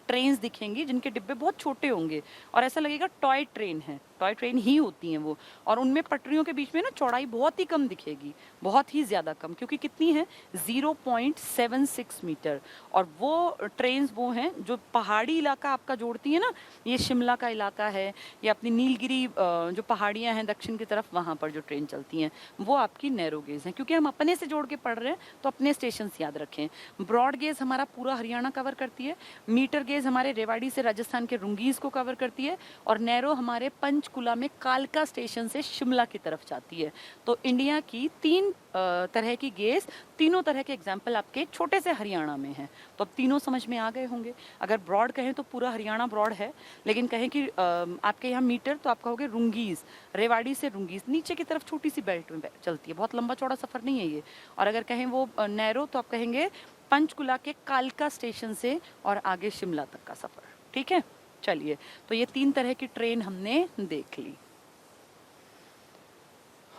S1: ट्रेन्स दिखेंगी जिनके डिब्बे बहुत छोटे होंगे और ऐसा लगेगा टॉय ट्रेन है, टॉय ट्रेन ही होती हैं वो, और उनमें पटरियों के बीच में ना चौड़ाई बहुत ही कम दिखेगी, बहुत ही ज़्यादा कम, क्योंकि कितनी है 0.76 मीटर। और वो ट्रेन्स वो हैं जो पहाड़ी इलाका आपका जोड़ती है ना, ये शिमला का इलाका है या अपनी नीलगिरी जो पहाड़ियाँ हैं दक्षिण की तरफ, वहाँ पर जो ट्रेन चलती हैं वो आपकी नैरो गेज हैं। क्योंकि हम अपने से जोड़ के पढ़ रहे हैं तो अपने स्टेशन याद रखें। ब्रॉड गेज हमारा पूरा हरियाणा कवर करती है, मीटर गेज हमारे रेवाड़ी से राजस्थान के रुंगीज को कवर करती है, और नैरो हमारे पंचकुला में कालका स्टेशन से शिमला की तरफ जाती है। तो इंडिया की 3 तरह की गेज, तीनों तरह के एग्जाम्पल आपके छोटे से हरियाणा में हैं। तो अब तीनों समझ में आ गए होंगे। अगर ब्रॉड कहें तो पूरा हरियाणा ब्रॉड है, लेकिन कहें कि आपके यहाँ मीटर तो आप कहोगे रुंगीज, रेवाड़ी से रुंगीज नीचे की तरफ छोटी सी बेल्ट में चलती है, बहुत लंबा चौड़ा सफर नहीं है ये। और अगर कहें वो नैरो तो आप कहेंगे पंचकुला के कालका स्टेशन से और आगे शिमला तक का सफर। ठीक है, चलिए, तो ये 3 तरह की ट्रेन हमने देख ली।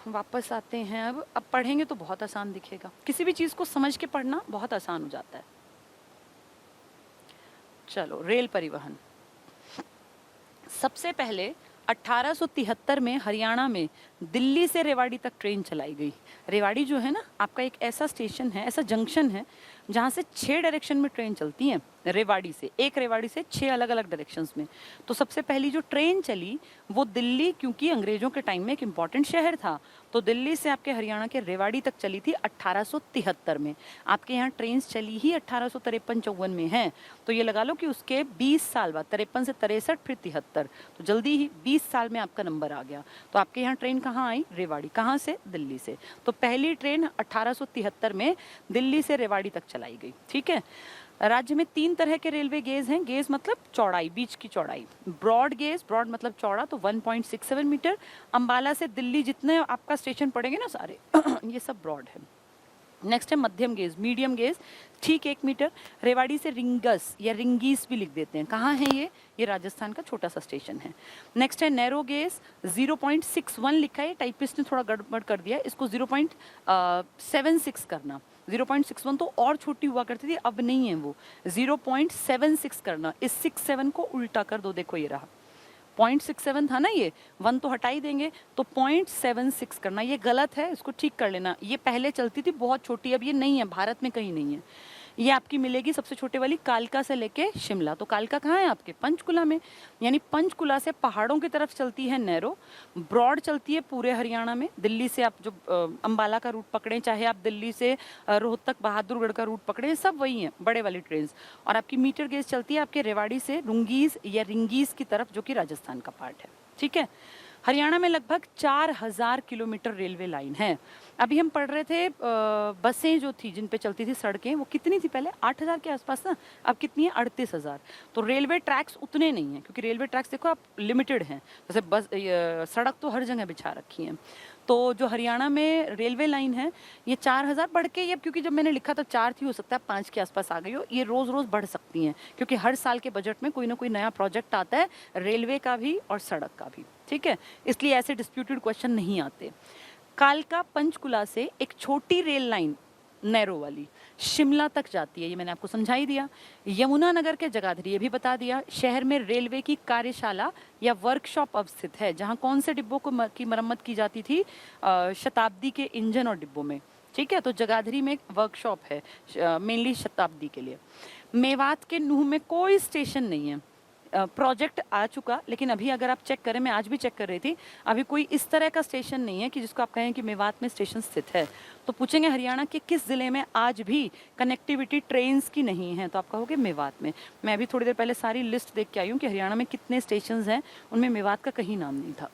S1: वापस आते हैं। अब पढ़ेंगे तो बहुत आसान दिखेगा, किसी भी चीज को समझ के पढ़ना बहुत आसान हो जाता है। चलो, रेल परिवहन। सबसे पहले 1873 में हरियाणा में दिल्ली से रेवाड़ी तक ट्रेन चलाई गई। रेवाड़ी जो है ना आपका एक ऐसा स्टेशन है, ऐसा जंक्शन है जहाँ से 6 डायरेक्शन में ट्रेन चलती है। रेवाड़ी से, एक रेवाड़ी से 6 अलग अलग डायरेक्शंस में। तो सबसे पहली जो ट्रेन चली वो दिल्ली, क्योंकि अंग्रेजों के टाइम में एक इम्पॉर्टेंट शहर था, तो दिल्ली से आपके हरियाणा के रेवाड़ी तक चली थी 1873 में। आपके यहाँ ट्रेन चली ही 1853-54 में है, तो ये लगा लो कि उसके 20 साल बाद, 53 से 63 फिर 73, तो जल्दी ही 20 साल में आपका नंबर आ गया। तो आपके यहाँ ट्रेन कहाँ आई? रेवाड़ी। कहाँ से? दिल्ली से। तो पहली ट्रेन 1873 में दिल्ली से रेवाड़ी तक चलाई गई। ठीक है। राज्य में 3 तरह के रेलवे गेज हैं। गेज मतलब चौड़ाई, बीच की चौड़ाई। ब्रॉड गेज, ब्रॉड मतलब चौड़ा, तो 1.67 मीटर। अंबाला से दिल्ली जितने आपका स्टेशन पड़ेंगे ना सारे ये सब ब्रॉड है। नेक्स्ट है मध्यम गेज, मीडियम गेज, ठीक 1 मीटर। रेवाड़ी से रिंगस या रिंगीस भी लिख देते हैं। कहाँ है ये राजस्थान का छोटा सा स्टेशन है। नेक्स्ट है नैरो गेज, 0.61 लिखा है, टाइपिस्ट ने थोड़ा गड़बड़ कर दिया, इसको 0.76 करना। 0.61 तो और छोटी हुआ करती थी, अब नहीं है वो, 0.76 करना। इस 67 को उल्टा कर दो, देखो ये रहा 0.67 था ना, ये 1 तो हटा ही देंगे, तो 0.76 करना। ये गलत है, इसको ठीक कर लेना। ये पहले चलती थी बहुत छोटी, अब ये नहीं है, भारत में कहीं नहीं है। ये आपकी मिलेगी सबसे छोटे वाली कालका से लेके शिमला। तो कालका कहाँ है आपके? पंचकुला में। यानी पंचकुला से पहाड़ों की तरफ चलती है नैरो, ब्रॉड चलती है पूरे हरियाणा में। दिल्ली से आप जो अंबाला का रूट पकड़ें, चाहे आप दिल्ली से रोहतक बहादुरगढ़ का रूट पकड़ें, सब वही है, बड़े वाली ट्रेन। और आपकी मीटर गेज चलती है आपके रेवाड़ी से रुंगीज या रिंगीज की तरफ, जो कि राजस्थान का पार्ट है। ठीक है। हरियाणा में लगभग 4000 किलोमीटर रेलवे लाइन है। अभी हम पढ़ रहे थे बसें जो थी जिन पे चलती थी सड़कें, वो कितनी थी पहले? 8000 के आसपास ना, अब कितनी है? 38,000। तो रेलवे ट्रैक्स उतने नहीं हैं, क्योंकि रेलवे ट्रैक्स देखो आप लिमिटेड हैं। जैसे बस सड़क तो हर जगह बिछा रखी है। तो जो हरियाणा में रेलवे लाइन है ये 4000 बढ़ के, ये क्योंकि जब मैंने लिखा तो 4 थी, हो सकता है 5 के आसपास आ गई हो। ये रोज रोज बढ़ सकती हैं, क्योंकि हर साल के बजट में कोई ना कोई नया प्रोजेक्ट आता है, रेलवे का भी और सड़क का भी, ठीक है। इसलिए ऐसे डिस्प्यूटेड क्वेश्चन नहीं आते। कालका पंचकुला से एक छोटी रेल लाइन नैरो वाली शिमला तक जाती है, ये मैंने आपको समझा ही दिया। यमुनानगर के जगाधरी, ये भी बता दिया। शहर में रेलवे की कार्यशाला या वर्कशॉप अवस्थित है, जहां कौन से डिब्बों को की मरम्मत की जाती थी? शताब्दी के इंजन और डिब्बों में, ठीक है। तो जगाधरी में एक वर्कशॉप है मेनली शताब्दी के लिए। मेवात के नूह में कोई स्टेशन नहीं है। प्रोजेक्ट आ चुका, लेकिन अभी अगर आप चेक करें, मैं आज भी चेक कर रही थी, अभी कोई इस तरह का स्टेशन नहीं है कि जिसको आप कहें कि मेवात में स्टेशन स्थित है। तो पूछेंगे हरियाणा के किस जिले में आज भी कनेक्टिविटी ट्रेन्स की नहीं है, तो आप कहोगे मेवात में। मैं अभी थोड़ी देर पहले सारी लिस्ट देख के आई हूँ कि हरियाणा में कितने स्टेशन हैं, उनमें मेवात का कहीं नाम नहीं था।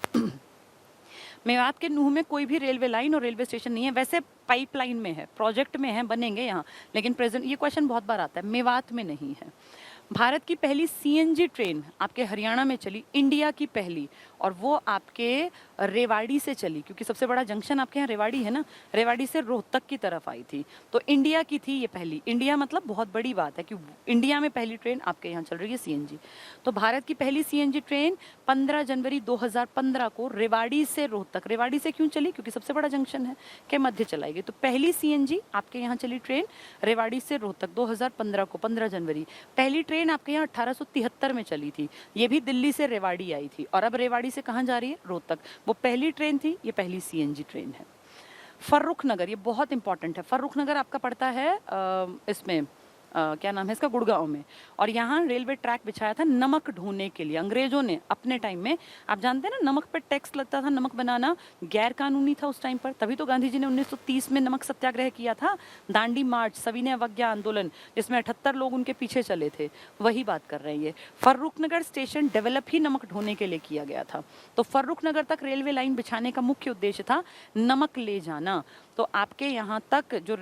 S1: मेवात के नूह में कोई भी रेलवे लाइन और रेलवे स्टेशन नहीं है। वैसे पाइपलाइन में है, प्रोजेक्ट में है, बनेंगे यहाँ, लेकिन प्रेजेंट, ये क्वेश्चन बहुत बार आता है, मेवात में नहीं है। भारत की पहली सीएनजी ट्रेन आपके हरियाणा में चली, इंडिया की पहली, और वो आपके रेवाड़ी से चली, क्योंकि सबसे बड़ा जंक्शन आपके यहाँ रेवाड़ी है ना, रेवाड़ी से रोहतक की तरफ आई थी। तो इंडिया की थी ये पहली। इंडिया मतलब बहुत बड़ी बात है कि इंडिया में पहली ट्रेन आपके यहाँ चल रही है सीएनजी। तो भारत की पहली सीएनजी ट्रेन 15 जनवरी 2015 को रेवाड़ी से रोहतक, रेवाड़ी से क्यों चली? क्योंकि सबसे बड़ा जंक्शन है, के मध्य चलाई गई। तो पहली सीएनजी आपके यहाँ चली ट्रेन रेवाड़ी से रोहतक 2015 को, 15 जनवरी। पहली ट्रेन आपके यहाँ 1873 में चली थी, ये भी दिल्ली से रेवाड़ी आई थी, और अब रेवाड़ी से कहाँ जा रही है? रोहतक। वो पहली ट्रेन थी, ये पहली सीएनजी ट्रेन है। फर्रुख नगर, ये बहुत इंपॉर्टेंट है। फर्रुख नगर आपका पड़ता है इसमें क्या नाम है इसका, गुड़गांव में। और यहाँ रेलवे ट्रैक बिछाया था नमक ढोने के लिए अंग्रेजों ने अपने टाइम में। आप जानते हैं ना, नमक पे टैक्स लगता था, नमक बनाना गैर कानूनी था उस टाइम पर, तभी तो गांधी जी ने 1930 में नमक सत्याग्रह किया था, दांडी मार्च, सविनय अवज्ञा आंदोलन, जिसमें 78 लोग उनके पीछे चले थे, वही बात कर रहे हैं ये। फर्रुखनगर स्टेशन डेवलप ही नमक ढोने के लिए किया गया था। तो फर्रुखनगर तक रेलवे लाइन बिछाने का मुख्य उद्देश्य था नमक ले जाना। तो आपके यहाँ तक जो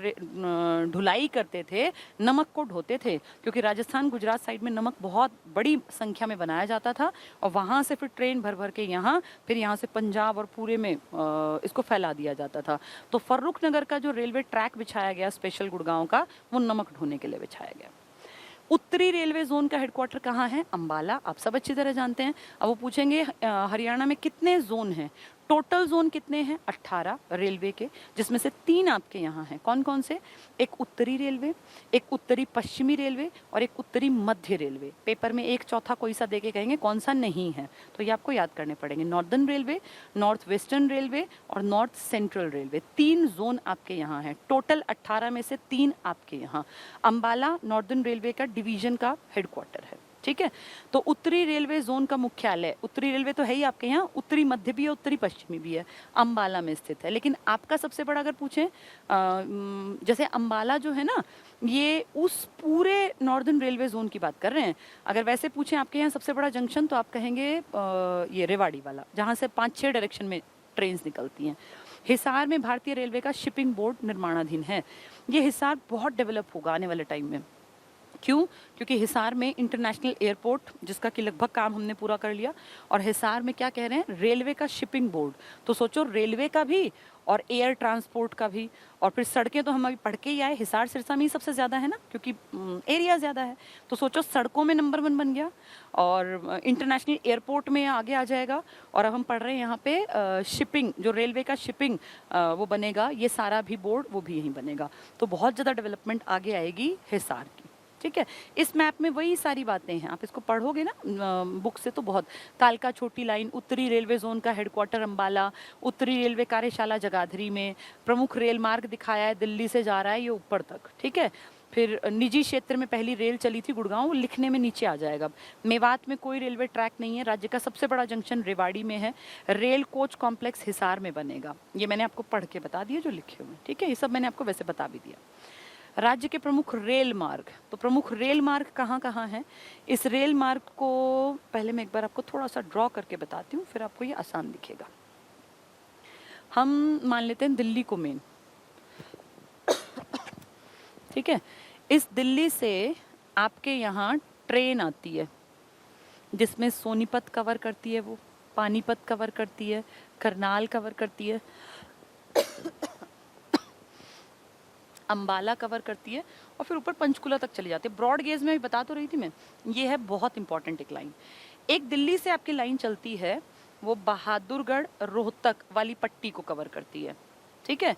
S1: ढुलाई करते थे, नमक को ढोते थे, क्योंकि राजस्थान गुजरात साइड में नमक बहुत बड़ी संख्या में बनाया जाता था, और वहाँ से फिर ट्रेन भर भर के यहाँ, फिर यहाँ से पंजाब और पूरे में इसको फैला दिया जाता था। तो फर्रुखनगर का जो रेलवे ट्रैक बिछाया गया स्पेशल गुड़गांव का, वो नमक ढोने के लिए बिछाया गया। उत्तरी रेलवे जोन का हेडक्वार्टर कहाँ है? अंबाला, आप सब अच्छी तरह जानते हैं। अब वो पूछेंगे हरियाणा में कितने जोन हैं? टोटल जोन कितने हैं? 18 रेलवे के, जिसमें से 3 आपके यहाँ हैं। कौन कौन से? एक उत्तरी रेलवे, एक उत्तरी पश्चिमी रेलवे, और एक उत्तरी मध्य रेलवे। पेपर में एक चौथा कोई सा दे के कहेंगे कौन सा नहीं है, तो ये आपको याद करने पड़ेंगे। Northern railway, north western railway और नॉर्थ सेंट्रल रेलवे, 3 जोन आपके यहाँ हैं। टोटल 18 में से 3 आपके यहाँ। अंबाला नॉर्दर्न रेलवे का डिवीजन का हेडक्वार्टर है, ठीक है। तो उत्तरी रेलवे जोन का मुख्यालय, उत्तरी रेलवे तो है ही आपके यहाँ, उत्तरी मध्य भी है, उत्तरी पश्चिमी भी है, अंबाला में स्थित है। लेकिन आपका सबसे बड़ा अगर पूछें, जैसे अंबाला जो है ना, ये उस पूरे नॉर्दर्न रेलवे जोन की बात कर रहे हैं। अगर वैसे पूछें आपके यहाँ सबसे बड़ा जंक्शन, तो आप कहेंगे ये रेवाड़ी वाला, जहाँ से 5-6 डायरेक्शन में ट्रेन निकलती हैं। हिसार में भारतीय रेलवे का शिपिंग बोर्ड निर्माणाधीन है। ये हिसार बहुत डेवलप होगा आने वाले टाइम में। क्यों? क्योंकि हिसार में इंटरनेशनल एयरपोर्ट, जिसका कि लगभग काम हमने पूरा कर लिया, और हिसार में क्या कह रहे हैं? रेलवे का शिपिंग बोर्ड। तो सोचो, रेलवे का भी और एयर ट्रांसपोर्ट का भी, और फिर सड़कें तो हम अभी पढ़ के ही आए, हिसार सिरसा में ही सबसे ज़्यादा है ना, क्योंकि एरिया ज़्यादा है। तो सोचो, सड़कों में नंबर 1 बन गया, और इंटरनेशनल एयरपोर्ट में आगे आ जाएगा। और अब हम पढ़ रहे हैं यहाँ पे शिपिंग, जो रेलवे का शिपिंग वो बनेगा, ये सारा भी बोर्ड वो भी यहीं बनेगा। तो बहुत ज़्यादा डेवलपमेंट आगे आएगी हिसार की, ठीक है। इस मैप में वही सारी बातें हैं, आप इसको पढ़ोगे ना बुक से तो बहुत। कालका छोटी लाइन, उत्तरी रेलवे जोन का हेडक्वार्टर अंबाला, उत्तरी रेलवे कार्यशाला जगाधरी में, प्रमुख रेल मार्ग दिखाया है, दिल्ली से जा रहा है ये ऊपर तक, ठीक है। फिर निजी क्षेत्र में पहली रेल चली थी गुड़गांव, वो लिखने में नीचे आ जाएगा। मेवात में कोई रेलवे ट्रैक नहीं है, राज्य का सबसे बड़ा जंक्शन रेवाड़ी में है। रेल कोच कॉम्प्लेक्स हिसार में बनेगा, ये मैंने आपको पढ़ के बता दिया जो लिखे हुए, ठीक है। ये सब मैंने आपको वैसे बता भी दिया। राज्य के प्रमुख रेल मार्ग, तो प्रमुख रेल मार्ग कहाँ कहाँ हैं? इस रेल मार्ग को पहले मैं एक बार आपको थोड़ा सा ड्रॉ करके बताती हूँ, फिर आपको ये आसान दिखेगा। हम मान लेते हैं दिल्ली को मेन, ठीक है। इस दिल्ली से आपके यहाँ ट्रेन आती है जिसमें सोनीपत कवर करती है, वो पानीपत कवर करती है, करनाल कवर करती है, अंबाला कवर करती है और फिर ऊपर पंचकुला तक चली जाती है। ब्रॉड गेज में भी बता तो रही थी मैं, ये है बहुत इंपॉर्टेंट एक लाइन। एक दिल्ली से आपकी लाइन चलती है, वो बहादुरगढ़ रोहतक वाली पट्टी को कवर करती है, ठीक है।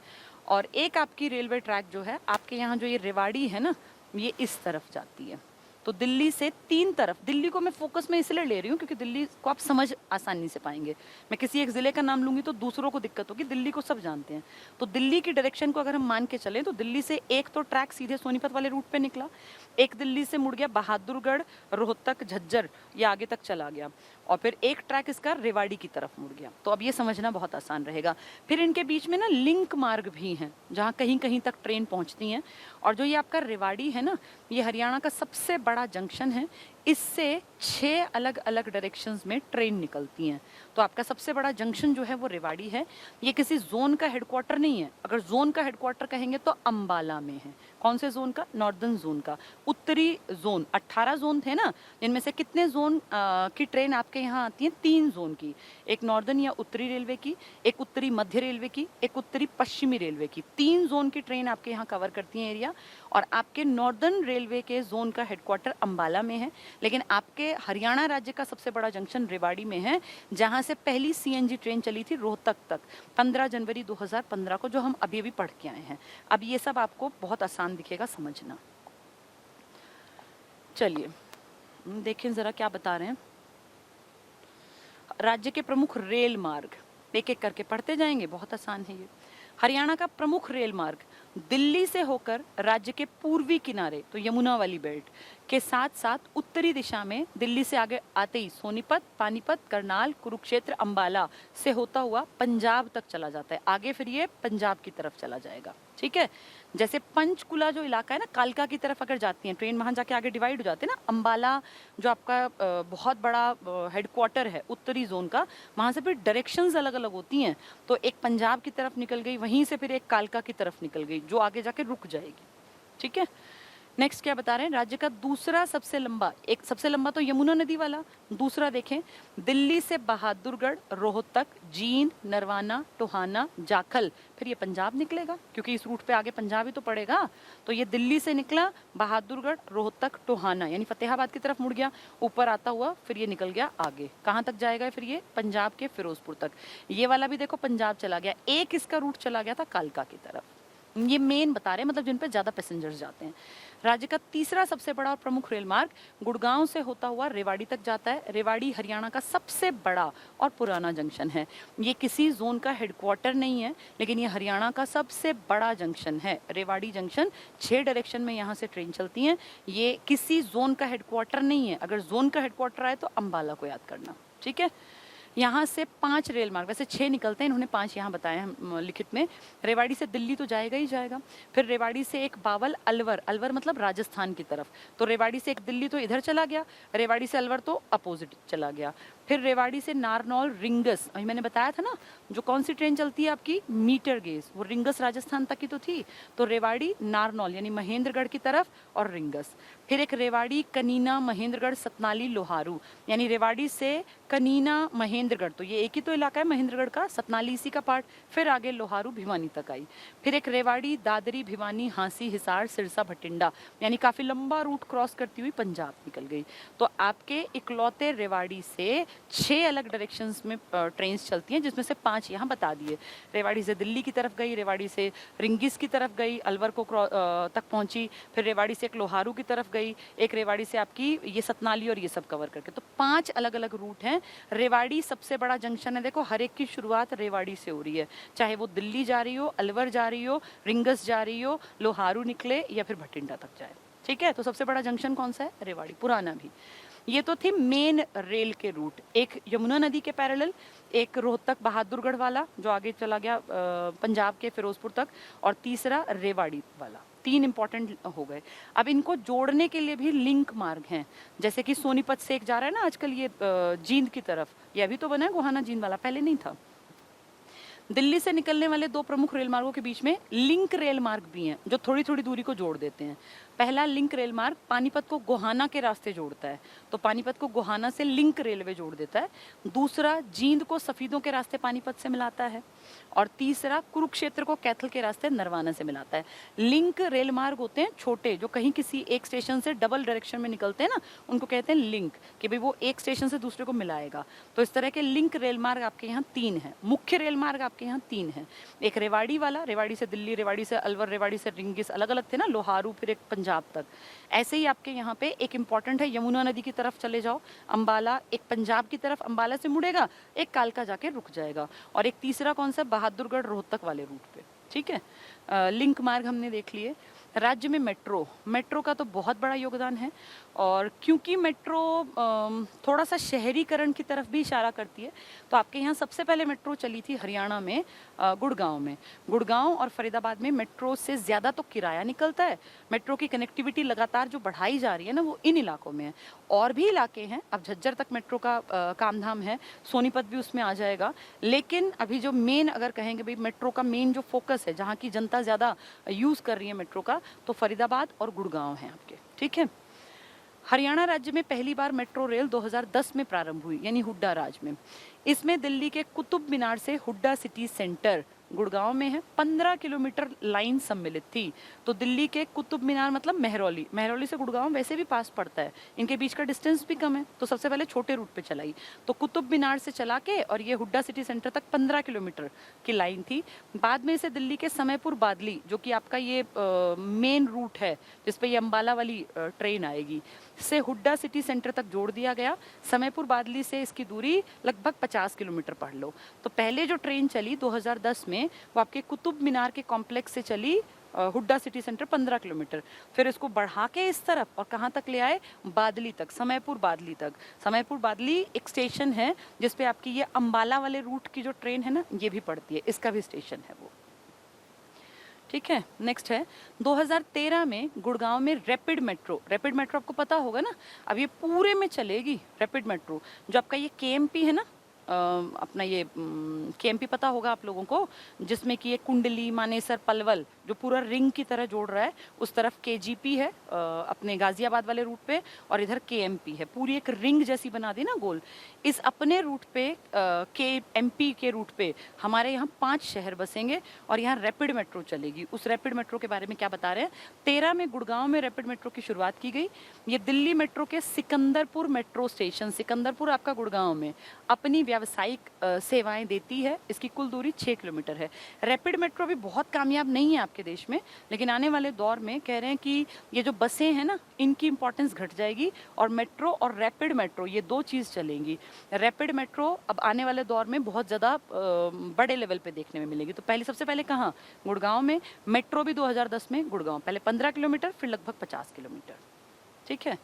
S1: और एक आपकी रेलवे ट्रैक जो है आपके यहाँ, जो ये रेवाड़ी है ना, ये इस तरफ जाती है। तो दिल्ली से 3 तरफ, दिल्ली को मैं फोकस में इसलिए ले रही हूँ क्योंकि दिल्ली को आप समझ आसानी से पाएंगे। मैं किसी एक ज़िले का नाम लूँगी तो दूसरों को दिक्कत होगी, दिल्ली को सब जानते हैं। तो दिल्ली की डायरेक्शन को अगर हम मान के चलें तो दिल्ली से एक तो ट्रैक सीधे सोनीपत वाले रूट पे निकला, एक दिल्ली से मुड़ गया बहादुरगढ़ रोहतक झज्जर, ये आगे तक चला गया, और फिर एक ट्रैक इसका रेवाड़ी की तरफ मुड़ गया। तो अब ये समझना बहुत आसान रहेगा। फिर इनके बीच में ना लिंक मार्ग भी हैं जहाँ कहीं कहीं तक ट्रेन पहुँचती हैं। और जो ये आपका रेवाड़ी है ना, ये हरियाणा का सबसे बड़ा जंक्शन है, इससे 6 अलग अलग डायरेक्शंस में ट्रेन निकलती हैं। तो आपका सबसे बड़ा जंक्शन जो है वो रेवाड़ी है। ये किसी जोन का हेडक्वार्टर नहीं है, अगर जोन का हेडक्वार्टर कहेंगे तो अंबाला में है। कौन से जोन का? नॉर्दर्न जोन का। उत्तरी जोन, 18 जोन थे ना, इनमें से कितने जोन की ट्रेन आपके यहाँ आती है? 3 जोन की, एक नॉर्दर्न या उत्तरी रेलवे की, एक उत्तरी मध्य रेलवे की, एक उत्तरी पश्चिमी रेलवे की। 3 जोन की ट्रेन आपके यहाँ कवर करती है एरिया। और आपके नॉर्दर्न रेलवे के जोन का हेडक्वार्टर अंबाला में है, लेकिन आपके हरियाणा राज्य का सबसे बड़ा जंक्शन रेवाड़ी में है, जहाँ से पहली सीएनजी ट्रेन चली थी रोहतक तक 15 जनवरी 2015 को, जो हम अभी अभी पढ़ के आए हैं। अब ये सब आपको बहुत आसान दिखेगा समझना। चलिए देखें ज़रा क्या बता रहे हैं। राज्य के प्रमुख रेल मार्ग एक एक करके पढ़ते जाएंगे, बहुत आसान है ये। हरियाणा का प्रमुख रेल मार्ग दिल्ली से होकर राज्य के पूर्वी किनारे, तो यमुना वाली बेल्ट के साथ साथ उत्तरी दिशा में दिल्ली से आगे आते ही सोनीपत, पानीपत, करनाल, कुरुक्षेत्र, अंबाला से होता हुआ पंजाब तक चला जाता है। आगे फिर ये पंजाब की तरफ चला जाएगा, ठीक है। जैसे पंचकुला जो इलाका है ना, कालका की तरफ अगर जाती है ट्रेन, वहां जाके आगे डिवाइड हो जाते हैं ना। अंबाला जो आपका बहुत बड़ा हेडक्वार्टर है उत्तरी जोन का, वहां से फिर डायरेक्शंस अलग अलग होती हैं। तो एक पंजाब की तरफ निकल गई, वहीं से फिर एक कालका की तरफ निकल गई, जो आगे जाके रुक जाएगी, ठीक है। नेक्स्ट क्या बता रहे हैं? राज्य का दूसरा सबसे लंबा, एक सबसे लंबा तो यमुना नदी वाला, दूसरा देखें दिल्ली से बहादुरगढ़, रोहतक, जींद, नरवाना, टोहाना, जाखल, फिर ये पंजाब निकलेगा क्योंकि इस रूट पे आगे पंजाब ही तो पड़ेगा। तो ये दिल्ली से निकला, बहादुरगढ़, रोहतक, टोहाना यानी फतेहाबाद की तरफ मुड़ गया, ऊपर आता हुआ फिर ये निकल गया आगे, कहाँ तक जाएगा फिर ये? पंजाब के फिरोजपुर तक। ये वाला भी देखो पंजाब चला गया। एक इसका रूट चला गया था कालका की तरफ। ये मेन बता रहे हैं, मतलब जिन पे ज्यादा पैसेंजर्स जाते हैं। राज्य का तीसरा सबसे बड़ा और प्रमुख रेल मार्ग गुड़गांव से होता हुआ रेवाड़ी तक जाता है। रेवाड़ी हरियाणा का सबसे बड़ा और पुराना जंक्शन है। ये किसी जोन का हेडक्वार्टर नहीं है, लेकिन ये हरियाणा का सबसे बड़ा जंक्शन है। रेवाड़ी जंक्शन 6 डायरेक्शन में यहाँ से ट्रेन चलती हैं। ये किसी जोन का हेडक्वार्टर नहीं है। अगर जोन का हेडक्वार्टर आए तो अंबाला को याद करना, ठीक है। यहाँ से 5 रेल मार्ग, वैसे 6 निकलते हैं, इन्होंने 5 यहाँ बताए हैं लिखित में। रेवाड़ी से दिल्ली तो जाएगा ही जाएगा। फिर रेवाड़ी से एक बावल अलवर, अलवर मतलब राजस्थान की तरफ, तो रेवाड़ी से एक दिल्ली तो इधर चला गया, रेवाड़ी से अलवर तो अपोजिट चला गया। फिर रेवाड़ी से नारनौल, रिंगस, अभी मैंने बताया था ना जो कौन सी ट्रेन चलती है आपकी मीटर गेज, वो रिंगस राजस्थान तक की तो थी। तो रेवाड़ी नारनौल यानी महेंद्रगढ़ की तरफ और रिंगस। फिर एक रेवाड़ी कनीना महेंद्रगढ़ सतनाली लोहारू, यानी रेवाड़ी से कनीना महेंद्रगढ़, तो ये एक ही तो इलाका है महेंद्रगढ़ का, सतनाली इसी का पार्ट। फिर आगे लोहारू भिवानी तक आई। फिर एक रेवाड़ी दादरी भिवानी हांसी हिसार सिरसा भटिंडा, यानी काफी लंबा रूट क्रॉस करती हुई पंजाब निकल गई। तो आपके इकलौते रेवाड़ी से 6 अलग डायरेक्शंस में ट्रेन चलती हैं, जिसमें से 5 यहाँ बता दिए। रेवाड़ी से दिल्ली की तरफ गई, रेवाड़ी से रिंगिस की तरफ गई, अलवर को तक पहुंची, फिर रेवाड़ी से एक लोहारू की तरफ गई, एक रेवाड़ी से आपकी ये सतनाली और ये सब कवर करके। तो 5 अलग अलग रूट हैं। रेवाड़ी सबसे बड़ा जंक्शन है, देखो हर एक की शुरुआत रेवाड़ी से हो रही है, चाहे वो दिल्ली जा रही हो, अलवर जा रही हो, रिंगस जा रही हो, लोहारू निकले या फिर भटिंडा तक जाए, ठीक है। तो सबसे बड़ा जंक्शन कौन सा है? रेवाड़ी, पुराना भी। ये तो थे मेन रेल के रूट, एक यमुना नदी के पैरेलल, एक रोहतक बहादुरगढ़ वाला जो आगे चला गया पंजाब के फिरोजपुर तक, और तीसरा रेवाड़ी वाला। तीन इंपॉर्टेंट हो गए। अब इनको जोड़ने के लिए भी लिंक मार्ग हैं, जैसे कि सोनीपत से एक जा रहा है ना आजकल ये जींद की तरफ, ये अभी तो बना है गोहाना जींद वाला, पहले नहीं था। दिल्ली से निकलने वाले दो प्रमुख रेल मार्गों के बीच में लिंक रेल मार्ग भी हैं जो थोड़ी थोड़ी दूरी को जोड़ देते हैं। पहला लिंक रेल मार्ग पानीपत को गोहाना के रास्ते जोड़ता है, तो पानीपत को गोहाना से लिंक रेलवे जोड़ देता है। दूसरा जींद को सफीदों के रास्ते पानीपत से मिलाता है, और तीसरा कुरुक्षेत्र को कैथल के रास्ते नरवाना से मिलाता है। लिंक रेल मार्ग होते हैं छोटे, जो कहीं किसी एक स्टेशन से डबल डायरेक्शन में निकलते हैं ना, उनको कहते हैं लिंक, कि भाई वो एक स्टेशन से दूसरे को मिलाएगा। तो इस तरह के लिंक रेल मार्ग आपके यहाँ 3 हैं। मुख्य रेल मार्ग आपके यहाँ 3 हैं। एक रेवाड़ी वाला, रेवाड़ी से दिल्ली, रेवाड़ी से अलवर, रेवाड़ी से रिंगिस, अलग अलग थे ना, लोहारू, फिर एक पंजाब तक। ऐसे ही आपके यहाँ पे एक इंपॉर्टेंट है, यमुना नदी की तरफ चले जाओ, अंबाला, एक पंजाब की तरफ अंबाला से मुड़ेगा, एक कालका जाके रुक जाएगा, और एक तीसरा कौन सा, बहादुरगढ़ रोहतक वाले रूट पे। ठीक है, लिंक मार्ग हमने देख लिए। राज्य में मेट्रो का तो बहुत बड़ा योगदान है, और क्योंकि मेट्रो थोड़ा सा शहरीकरण की तरफ भी इशारा करती है, तो आपके यहाँ सबसे पहले मेट्रो चली थी हरियाणा में, गुड़गांव में। गुड़गांव और फरीदाबाद में मेट्रो से ज़्यादा तो किराया निकलता है। मेट्रो की कनेक्टिविटी लगातार जो बढ़ाई जा रही है ना, वो इन इलाकों में है। और भी इलाके हैं, अब झज्जर तक मेट्रो का काम धाम है, सोनीपत भी उसमें आ जाएगा। लेकिन अभी जो मेन अगर कहेंगे भाई मेट्रो का मेन जो फोकस है, जहाँ की जनता ज़्यादा यूज़ कर रही है मेट्रो का, तो फरीदाबाद और गुड़गांव हैं आपके। ठीक है, हरियाणा राज्य में पहली बार मेट्रो रेल 2010 में प्रारंभ हुई, यानी हुड्डा राज में। इसमें दिल्ली के कुतुब मीनार से हुड्डा सिटी सेंटर गुड़गांव में है 15 किलोमीटर लाइन सम्मिलित थी। तो दिल्ली के कुतुब मीनार मतलब मेहरौली, मेहरौली से गुड़गांव वैसे भी पास पड़ता है, इनके बीच का डिस्टेंस भी कम है, तो सबसे पहले छोटे रूट पे चलाई। तो कुतुब मीनार से चला के और ये हुड्डा सिटी सेंटर तक 15 किलोमीटर की लाइन थी। बाद में इसे दिल्ली के समयपुर बादली, जो कि आपका ये मेन रूट है जिसपे ये अम्बाला वाली ट्रेन आएगी, से हुड्डा सिटी सेंटर तक जोड़ दिया गया। समयपुर बादली से इसकी दूरी लगभग 50 किलोमीटर पढ़ लो। तो पहले जो ट्रेन चली 2010 में, वो आपके कुतुब मीनार के कॉम्प्लेक्स से चली हुड्डा सिटी सेंटर 15 किलोमीटर, फिर इसको बढ़ा के इस तरफ और कहाँ तक ले आए, बादली तक, समयपुर बादली तक। समयपुर बादली एक स्टेशन है जिसपे आपकी ये अम्बाला वाले रूट की जो ट्रेन है ना, ये भी पड़ती है, इसका भी स्टेशन है वो। ठीक है, नेक्स्ट है 2013 में गुड़गांव में रैपिड मेट्रो आपको पता होगा ना, अब ये पूरे में चलेगी रैपिड मेट्रो। जो आपका ये केएमपी है ना, अपना ये केएमपी पता होगा आप लोगों को, जिसमें कि ये कुंडली, मानेसर, पलवल जो पूरा रिंग की तरह जोड़ रहा है, उस तरफ केजीपी है अपने गाजियाबाद वाले रूट पे, और इधर केएमपी है, पूरी एक रिंग जैसी बना दी ना गोल। इस अपने रूट पे केएमपी के रूट पे हमारे यहाँ 5 शहर बसेंगे और यहाँ रैपिड मेट्रो चलेगी। उस रैपिड मेट्रो के बारे में क्या बता रहे हैं, 13 में गुड़गांव में रैपिड मेट्रो की शुरुआत की गई। ये दिल्ली मेट्रो के सिकंदरपुर मेट्रो स्टेशन, सिकंदरपुर आपका गुड़गांव में, अपनी व्यावसायिक सेवाएं देती है। इसकी कुल दूरी 6 किलोमीटर है। रैपिड मेट्रो भी बहुत कामयाब नहीं है आपके देश में, लेकिन आने वाले दौर में कह रहे हैं कि ये जो बसें हैं ना, इनकी इंपॉर्टेंस घट जाएगी और मेट्रो और रैपिड मेट्रो ये 2 चीज़ चलेंगी। रैपिड मेट्रो अब आने वाले दौर में बहुत ज़्यादा बड़े लेवल पे देखने में मिलेगी। तो पहले सबसे पहले कहाँ, गुड़गांव में। मेट्रो भी 2010 में गुड़गांव, पहले 15 किलोमीटर, फिर लगभग 50 किलोमीटर। ठीक है,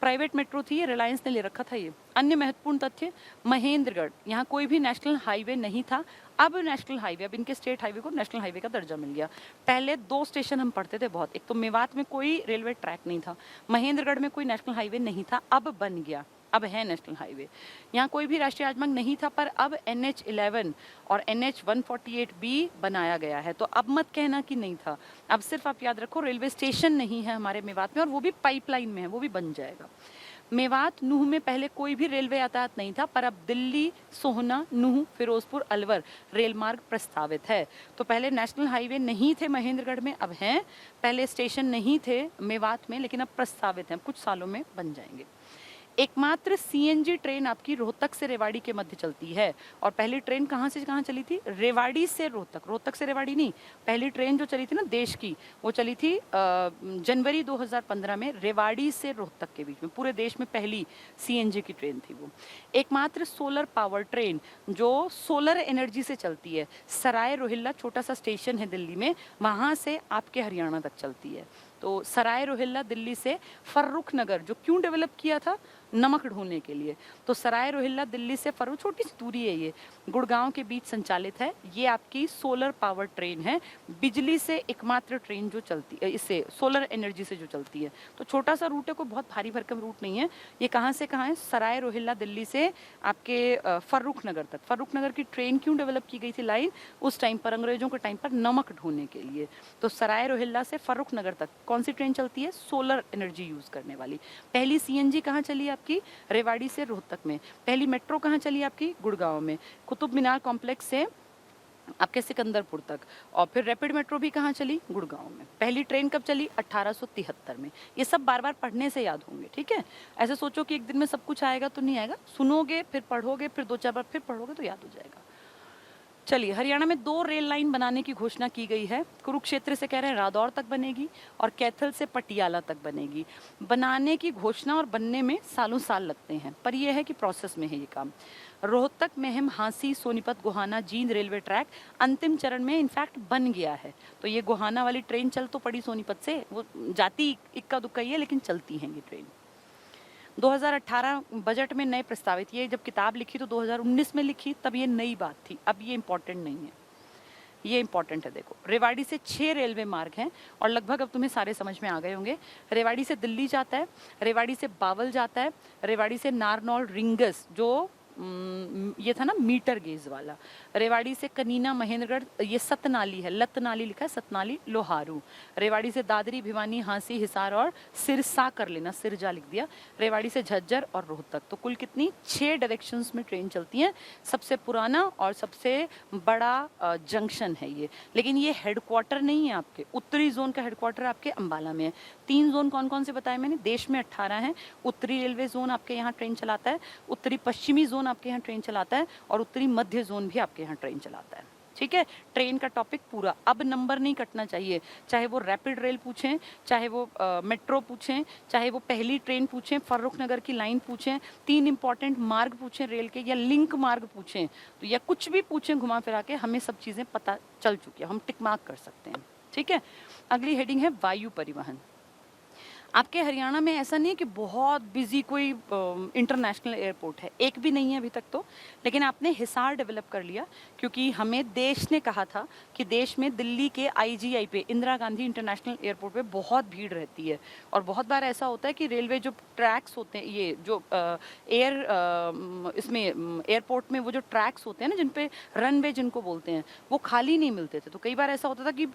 S1: प्राइवेट मेट्रो थी, रिलायंस ने ले रखा था ये। अन्य महत्वपूर्ण तथ्य, महेंद्रगढ़, यहाँ कोई भी नेशनल हाईवे नहीं था, अब नेशनल हाईवे, अब इनके स्टेट हाईवे को नेशनल हाईवे का दर्जा मिल गया। पहले 2 स्टेशन हम पढ़ते थे बहुत, एक तो मेवात में कोई रेलवे ट्रैक नहीं था, महेंद्रगढ़ में कोई नेशनल हाईवे नहीं था, अब बन गया, अब है नेशनल हाईवे। यहाँ कोई भी राष्ट्रीय राजमार्ग नहीं था, पर अब NH11 और NH148B बनाया गया है। तो अब मत कहना कि नहीं था, अब सिर्फ आप याद रखो रेलवे स्टेशन नहीं है हमारे मेवात में, और वो भी पाइपलाइन में है, वो भी बन जाएगा। मेवात नूह में पहले कोई भी रेलवे यातायात नहीं था, पर अब दिल्ली, सोहना, नूह, फिरोजपुर, अलवर रेल मार्ग प्रस्तावित है। तो पहले नेशनल हाईवे नहीं थे महेंद्रगढ़ में, अब हैं। पहले स्टेशन नहीं थे मेवात में, लेकिन अब प्रस्तावित हैं, कुछ सालों में बन जाएंगे। एकमात्र CNG ट्रेन आपकी रोहतक से रेवाड़ी के मध्य चलती है, और पहली ट्रेन कहाँ से कहाँ चली थी, रेवाड़ी से रोहतक, रोहतक से रेवाड़ी नहीं। पहली ट्रेन जो चली थी ना देश की, वो चली थी जनवरी 2015 में रेवाड़ी से रोहतक के बीच में, पूरे देश में पहली CNG की ट्रेन थी वो। एकमात्र सोलर पावर ट्रेन जो सोलर एनर्जी से चलती है, सराय रोहिल्ला छोटा सा स्टेशन है दिल्ली में, वहाँ से आपके हरियाणा तक चलती है। तो सराय रोहिल्ला दिल्ली से फर्रुख नगर जो क्यों डेवलप किया था, नमक ढोने के लिए। तो सराय रोहिल्ला दिल्ली से फर्रुख, छोटी सी दूरी है ये, गुड़गांव के बीच संचालित है। ये आपकी सोलर पावर ट्रेन है, बिजली से एकमात्र ट्रेन जो चलती है, इससे सोलर एनर्जी से जो चलती है। तो छोटा सा रूट है, कोई बहुत भारी भरकम रूट नहीं है। ये कहाँ से कहाँ है? सराय रोहिल्ला दिल्ली से आपके फर्रुख नगर तक। फर्रुख नगर की ट्रेन क्यों डेवलप की गई थी लाइन? उस टाइम पर, अंग्रेजों के टाइम पर, नमक ढोने के लिए। तो सराय रोहिल्ला से फर्रुख नगर तक कौन सी ट्रेन चलती है? सोलर एनर्जी यूज करने वाली। पहली सीएनजी कहाँ चली आपकी? रेवाड़ी से रोहतक में। पहली मेट्रो कहाँ चली आपकी? गुड़गांव में, कुतुब मीनार कॉम्प्लेक्स से आपके सिकंदरपुर तक। और फिर रैपिड मेट्रो भी कहाँ चली? गुड़गांव में। पहली ट्रेन कब चली? 1873 में। ये सब बार बार पढ़ने से याद होंगे, ठीक है? ऐसे सोचो कि एक दिन में सब कुछ आएगा तो नहीं आएगा, सुनोगे फिर पढ़ोगे, फिर 2-4 बार फिर पढ़ोगे तो याद हो जाएगा। चलिए, हरियाणा में 2 रेल लाइन बनाने की घोषणा की गई है। कुरुक्षेत्र से कह रहे हैं रादौर तक बनेगी और कैथल से पटियाला तक बनेगी। बनाने की घोषणा और बनने में सालों साल लगते हैं, पर यह है कि प्रोसेस में है ये काम। Rohtak mayhem Hansi Sonipat Gohana Jind railway track अंतिम चरण में इनफैक्ट बन गया है। तो ये गोहाना वाली ट्रेन चल तो पड़ी सोनीपत से, वो जाती इक्का दुक्का ही है, लेकिन चलती हैं ये ट्रेन। 2018 बजट में नए प्रस्तावित, ये जब किताब लिखी तो 2019 में लिखी, तब ये नई बात थी, अब ये इंपॉर्टेंट नहीं है, ये इंपॉर्टेंट है। देखो, रेवाड़ी से 6 रेलवे मार्ग हैं और लगभग अब तुम्हें सारे समझ में आ गए होंगे। रेवाड़ी से दिल्ली जाता है, रेवाड़ी से बावल जाता है, रेवाड़ी से नारनौल रिंगस जो ये था ना मीटर गेज वाला, रेवाड़ी से कनीना महेंद्रगढ़, ये सतनाली है, लतनाली लिखा है, सतनाली लोहारू। रेवाड़ी से दादरी भिवानी हांसी हिसार और सिरसा कर लेना, सिरजा लिख दिया। रेवाड़ी से झज्जर और रोहतक। तो कुल कितनी? 6 डायरेक्शंस में ट्रेन चलती हैं। सबसे पुराना और सबसे बड़ा जंक्शन है ये, लेकिन ये हेडक्वार्टर नहीं है आपके। उत्तरी जोन का हेडक्वार्टर आपके अंबाला में है। 3 जोन कौन कौन से बताए मैंने? देश में 18 हैं। उत्तरी रेलवे जोन आपके यहाँ ट्रेन चलाता है, उत्तरी पश्चिमी जोन आपके यहाँ ट्रेन चलाता है और उत्तरी मध्य जोन भी आपके यहाँ ट्रेन चलाता है। ठीक है, ट्रेन का टॉपिक पूरा। अब नंबर नहीं कटना चाहिए, चाहे वो रैपिड रेल पूछें, चाहे वो मेट्रो पूछें, चाहे वो पहली ट्रेन पूछें, फर्रुख नगर की लाइन पूछें, 3 इंपॉर्टेंट मार्ग पूछें रेल के, या लिंक मार्ग पूछें, तो या कुछ भी पूछें घुमा फिरा के, हमें सब चीज़ें पता चल चुकी है, हम टिक मार्क कर सकते हैं। ठीक है, अगली हेडिंग है वायु परिवहन। आपके हरियाणा में ऐसा नहीं है कि बहुत बिजी कोई इंटरनेशनल एयरपोर्ट है, एक भी नहीं है अभी तक तो, लेकिन आपने हिसार डेवलप कर लिया, क्योंकि हमें देश ने कहा था कि देश में दिल्ली के आईजीआई पे, इंदिरा गांधी इंटरनेशनल एयरपोर्ट पे बहुत भीड़ रहती है। और बहुत बार ऐसा होता है कि रेलवे जो ट्रैक्स होते हैं, ये जो इसमें एयरपोर्ट में वो जो ट्रैक्स होते हैं ना, जिन पे रनवे जिनको बोलते हैं, वो खाली नहीं मिलते थे। तो कई बार ऐसा होता था कि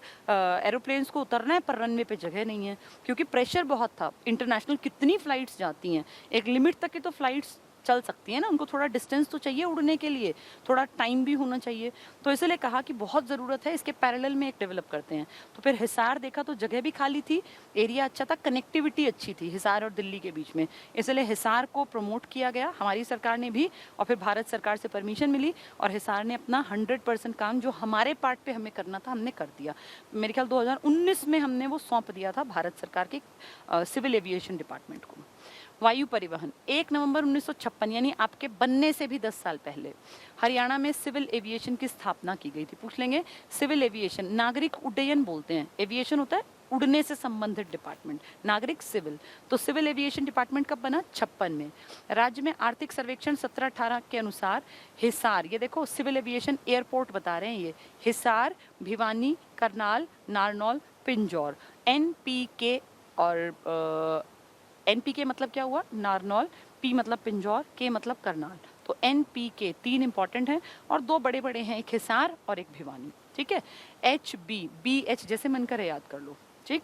S1: एरोप्लेन्स को उतरना है पर रनवे पे जगह नहीं है, क्योंकि प्रेशर बहुत था। इंटरनेशनल कितनी फ्लाइट्स जाती हैं, एक लिमिट तक की तो फ्लाइट्स चल सकती है ना, उनको थोड़ा डिस्टेंस तो चाहिए उड़ने के लिए, थोड़ा टाइम भी होना चाहिए। तो इसलिए कहा कि बहुत ज़रूरत है, इसके पैरेलल में एक डेवलप करते हैं। तो फिर हिसार देखा तो जगह भी खाली थी, एरिया अच्छा था, कनेक्टिविटी अच्छी थी हिसार और दिल्ली के बीच में, इसलिए हिसार को प्रमोट किया गया हमारी सरकार ने भी, और फिर भारत सरकार से परमिशन मिली और हिसार ने अपना 100% काम जो हमारे पार्ट पे हमें करना था हमने कर दिया। मेरे ख्याल 2019 में हमने वो सौंप दिया था भारत सरकार के सिविल एविएशन डिपार्टमेंट को। वायु परिवहन 1 नवंबर 1956 यानी आपके बनने से भी 10 साल पहले हरियाणा में सिविल एविएशन की स्थापना की गई थी। पूछ लेंगे, सिविल एविएशन, नागरिक उड्डयन बोलते हैं, एविएशन होता है उड़ने से संबंधित डिपार्टमेंट, नागरिक सिविल। तो सिविल एविएशन डिपार्टमेंट कब बना? 56 में। राज्य में आर्थिक सर्वेक्षण 17-18 के अनुसार हिसार, ये देखो सिविल एविएशन एयरपोर्ट बता रहे हैं, ये हिसार, भिवानी, करनाल, नारनौल, पिंजौर, NPK। और NPK मतलब क्या हुआ? नारनौल, P मतलब पिंजौर, K मतलब करनाल। तो NPK 3 इंपॉर्टेंट हैं और 2 बड़े बड़े हैं, एक हिसार और एक भिवानी। ठीक है, BH जैसे मन करे याद कर लो। ठीक,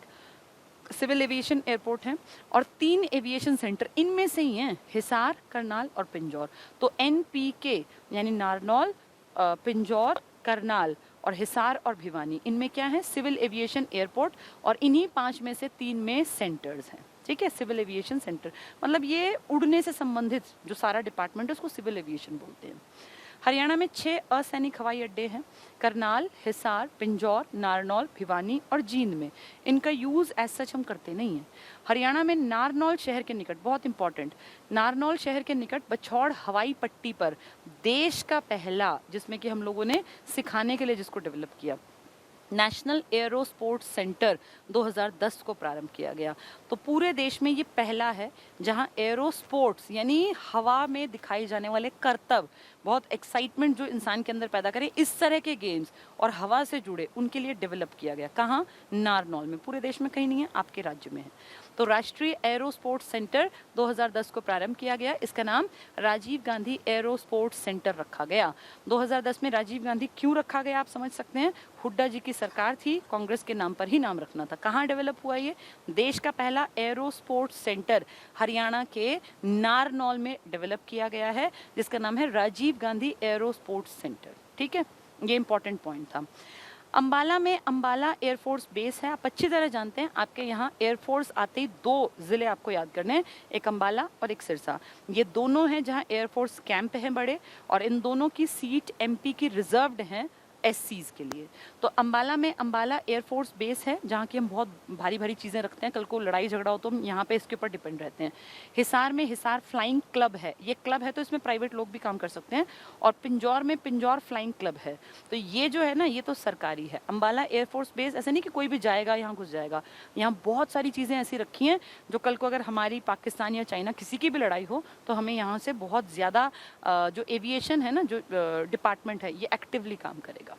S1: सिविल एविएशन एयरपोर्ट है और 3 एविएशन सेंटर इनमें से ही हैं, हिसार, करनाल और पिंजौर। तो NPK यानी नारनौल, पिंजौर, करनाल और हिसार और भिवानी, इनमें क्या है? सिविल एविएशन एयरपोर्ट, और इन्हीं 5 में से 3 में सेंटर्स हैं। ठीक है, सिविल एविएशन सेंटर मतलब ये उड़ने से संबंधित जो सारा डिपार्टमेंट है उसको सिविल एविएशन बोलते हैं। हरियाणा में 6 असैनिक हवाई अड्डे हैं, करनाल, हिसार, पिंजौर, नारनौल, भिवानी और जींद में। इनका यूज़ एज सच हम करते नहीं हैं। हरियाणा में नारनौल शहर के निकट, बहुत इंपॉर्टेंट, नारनौल शहर के निकट बछौड़ हवाई पट्टी पर देश का पहला, जिसमें कि हम लोगों ने सिखाने के लिए जिसको डेवलप किया, नेशनल एरो स्पोर्ट्स सेंटर 2010 को प्रारंभ किया गया। तो पूरे देश में ये पहला है जहां एरो स्पोर्ट्स यानी हवा में दिखाए जाने वाले करतब, बहुत एक्साइटमेंट जो इंसान के अंदर पैदा करे, इस तरह के गेम्स और हवा से जुड़े उनके लिए डेवलप किया गया। कहाँ? नारनौल में। पूरे देश में कहीं नहीं है, आपके राज्य में है। तो राष्ट्रीय एरो स्पोर्ट्स सेंटर 2010 को प्रारंभ किया गया। इसका नाम Rajiv Gandhi aero sports centre रखा गया। 2010 में राजीव गांधी क्यों रखा गया आप समझ सकते हैं। हुड्डा जी की सरकार थी, कांग्रेस के नाम पर ही नाम रखना था। कहाँ डेवलप हुआ ये? देश का पहला एरो स्पोर्ट्स सेंटर हरियाणा के नारनौल में डेवलप किया गया है, जिसका नाम है Rajiv Gandhi aero sports centre. ठीक है, ये इंपॉर्टेंट पॉइंट था। अंबाला में अंबाला एयरफोर्स बेस है। आप अच्छी तरह जानते हैं, आपके यहाँ एयरफोर्स आते ही 2 जिले आपको याद करने हैं, एक अंबाला और एक सिरसा। ये दोनों हैं जहाँ एयरफोर्स कैंप हैं बड़े, और इन दोनों की सीट एमपी की रिजर्व्ड हैं एससीज के लिए। तो अंबाला में अंबाला एयरफोर्स बेस है जहाँ की हम बहुत भारी भारी चीज़ें रखते हैं, कल को लड़ाई झगड़ा हो तो हम यहाँ पे इसके ऊपर डिपेंड रहते हैं। हिसार में हिसार फ्लाइंग क्लब है। ये क्लब है तो इसमें प्राइवेट लोग भी काम कर सकते हैं। और पिंजौर में पिंजौर फ्लाइंग क्लब है। तो ये जो है ना, ये तो सरकारी है। अंबाला एयरफोर्स बेस ऐसे नहीं कि कोई भी जाएगा यहाँ घुस जाएगा। यहाँ बहुत सारी चीज़ें ऐसी रखी हैं जो कल को अगर हमारी पाकिस्तान या चाइना किसी की भी लड़ाई हो तो हमें यहाँ से बहुत ज़्यादा जो एविएशन है ना, जो डिपार्टमेंट है, ये एक्टिवली काम करेगा।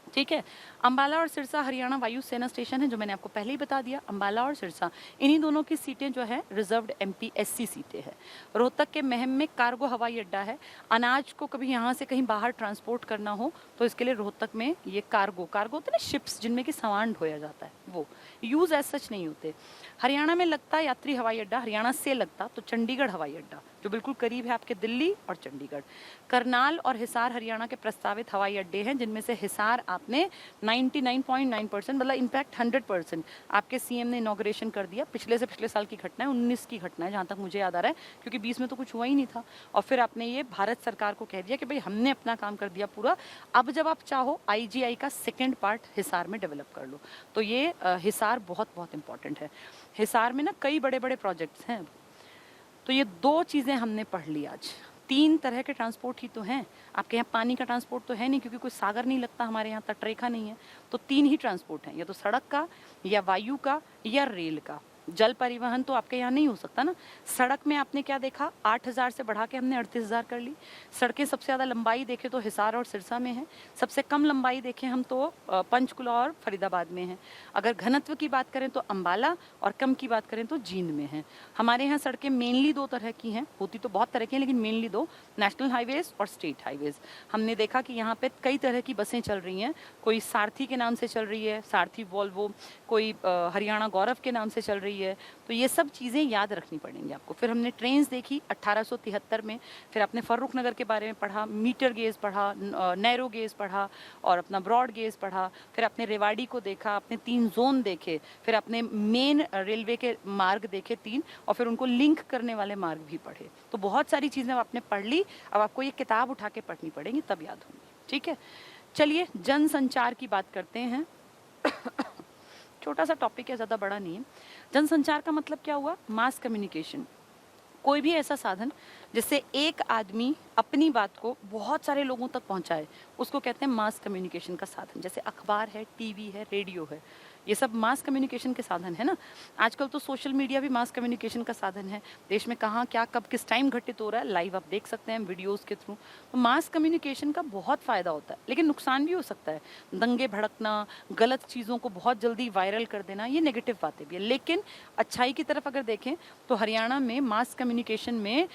S1: ठीक है। अंबाला और सिरसा हरियाणा वायु सेना स्टेशन है, जो मैंने आपको पहले ही बता दिया। अंबाला और सिरसा, इन्हीं दोनों की सीटें जो है रिजर्व्ड एमपीएससी सीटें हैं। रोहतक के महम में कार्गो हवाई अड्डा है। अनाज को कभी यहाँ से कहीं बाहर ट्रांसपोर्ट करना हो तो इसके लिए रोहतक में ये कार्गो होते हैं ना, शिप्स जिनमें कि सामान ढोया जाता है, वो यूज एज सच नहीं होते। हरियाणा में लगता यात्री हवाई अड्डा, हरियाणा से लगता तो चंडीगढ़ हवाई अड्डा, जो बिल्कुल करीब है आपके दिल्ली और चंडीगढ़। करनाल और हिसार हरियाणा के प्रस्तावित हवाई अड्डे हैं, जिनमें से हिसार आपने 99.9% मतलब इनफैक्ट 100% आपके सीएम ने इनॉग्रेशन कर दिया। पिछले से पिछले साल की घटना है, 19 की घटना है जहाँ तक मुझे याद आ रहा है, क्योंकि 20 में तो कुछ हुआ ही नहीं था। और फिर आपने ये भारत सरकार को कह दिया कि भाई हमने अपना काम कर दिया पूरा, अब जब आप चाहो आईजीआई का सेकेंड पार्ट हिसार में डेवलप कर लो। तो ये हिसार बहुत बहुत इंपॉर्टेंट है। हिसार में ना कई बड़े बड़े प्रोजेक्ट्स हैं। तो ये 2 चीज़ें हमने पढ़ ली आज। 3 तरह के ट्रांसपोर्ट ही तो हैं। आपके यहाँ पानी का ट्रांसपोर्ट तो है नहीं, क्योंकि कोई सागर नहीं लगता हमारे यहाँ, तटरेखा नहीं है। तो 3 ही ट्रांसपोर्ट हैं, या तो सड़क का, या वायु का, या रेल का। जल परिवहन तो आपके यहाँ नहीं हो सकता ना। सड़क में आपने क्या देखा, 8000 से बढ़ा के हमने 38000 कर ली। सड़कें सबसे ज़्यादा लंबाई देखें तो हिसार और सिरसा में है। सबसे कम लंबाई देखें हम तो पंचकुला और फरीदाबाद में है। अगर घनत्व की बात करें तो अंबाला, और कम की बात करें तो जींद में है। हमारे यहाँ सड़कें मेनली 2 तरह की हैं, होती तो बहुत तरह की हैं लेकिन मेनली 2, नेशनल हाईवेज और स्टेट हाईवेज। हमने देखा कि यहाँ पे कई तरह की बसें चल रही हैं। कोई सारथी के नाम से चल रही है, सारथी वॉल्वो, कोई हरियाणा गौरव के नाम से चल रही है। तो ये सब चीज़ें याद रखनी पड़ेंगी आपको। फिर हमने ट्रेन्स देखी 1873 में। फिर आपने फर्रुख नगर के बारे में पढ़ा, मीटर गेज पढ़ा, नैरो गेज पढ़ा, और अपना ब्रॉड गेज पढ़ा। फिर आपने रेवाड़ी को देखा, आपने 3 जोन देखे। फिर आपने मेन रेलवे के मार्ग देखे 3, और फिर उनको लिंक करने वाले मार्ग भी पढ़े। तो बहुत सारी चीज़ें आपने पढ़ ली। अब आपको ये किताब उठा के पढ़नी पड़ेंगी, तब याद होंगी। ठीक है, चलिए जनसंचार की बात करते हैं। छोटा सा टॉपिक है, ज़्यादा बड़ा नहीं है। जनसंचार का मतलब क्या हुआ? Mass communication. कोई भी ऐसा साधन जिससे एक आदमी अपनी बात को बहुत सारे लोगों तक पहुंचाए, उसको कहते हैं मास कम्युनिकेशन का साधन। जैसे अखबार है, टीवी है, रेडियो है, ये सब मास कम्युनिकेशन के साधन है ना। आजकल तो सोशल मीडिया भी मास कम्युनिकेशन का साधन है। देश में कहाँ क्या कब किस टाइम घटित हो रहा है लाइव आप देख सकते हैं वीडियोस के थ्रू। तो मास कम्युनिकेशन का बहुत फ़ायदा होता है, लेकिन नुकसान भी हो सकता है। दंगे भड़कना, गलत चीज़ों को बहुत जल्दी वायरल कर देना, ये नेगेटिव बातें भी है। लेकिन अच्छाई की तरफ अगर देखें तो हरियाणा में मास कम्युनिकेशन में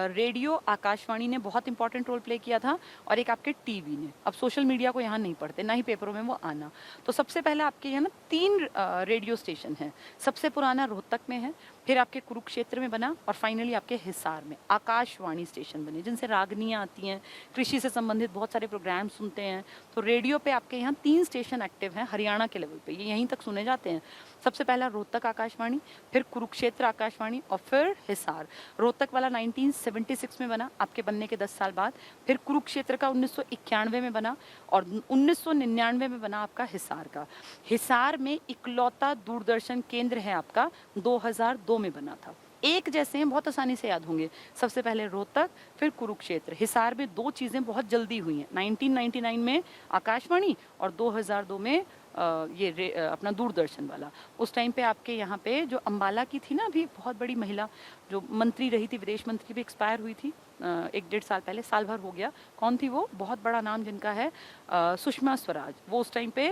S1: रेडियो, आकाशवाणी ने बहुत इंपॉर्टेंट रोल प्ले किया था, और एक आपके टीवी ने। अब सोशल मीडिया को यहाँ नहीं पढ़ते, ना ही पेपरों में वो आना। तो सबसे पहले आपके यहाँ ना 3 रेडियो स्टेशन हैं। सबसे पुराना रोहतक में है, फिर आपके कुरुक्षेत्र में बना, और फाइनली आपके हिसार में आकाशवाणी स्टेशन बने, जिनसे रागनियाँ आती हैं, कृषि से संबंधित बहुत सारे प्रोग्राम सुनते हैं। तो रेडियो पे आपके यहाँ 3 स्टेशन एक्टिव हैं हरियाणा के लेवल पे, ये यहीं तक सुने जाते हैं। सबसे पहला रोहतक आकाशवाणी, फिर कुरुक्षेत्र आकाशवाणी, और फिर हिसार। रोहतक वाला 1976 में बना, आपके बनने के 10 साल बाद। फिर कुरुक्षेत्र का 1991 में बना, और 1999 में बना आपका हिसार का। हिसार में इकलौता दूरदर्शन केंद्र है आपका, 2002 में बना था। एक जैसे हैं, बहुत आसानी से याद होंगे। सबसे पहले रोहतक, फिर कुरुक्षेत्र। हिसार में 2 चीज़ें बहुत जल्दी हुई हैं, 1999 में आकाशवाणी और 2002 में अपना दूरदर्शन वाला। उस टाइम पे आपके यहाँ पे जो अम्बाला की थी ना, अभी बहुत बड़ी महिला जो मंत्री रही थी, विदेश मंत्री, भी एक्सपायर हुई थी 1 डेढ़ साल पहले, साल भर हो गया। कौन थी वो? बहुत बड़ा नाम जिनका है, सुषमा स्वराज। वो उस टाइम पे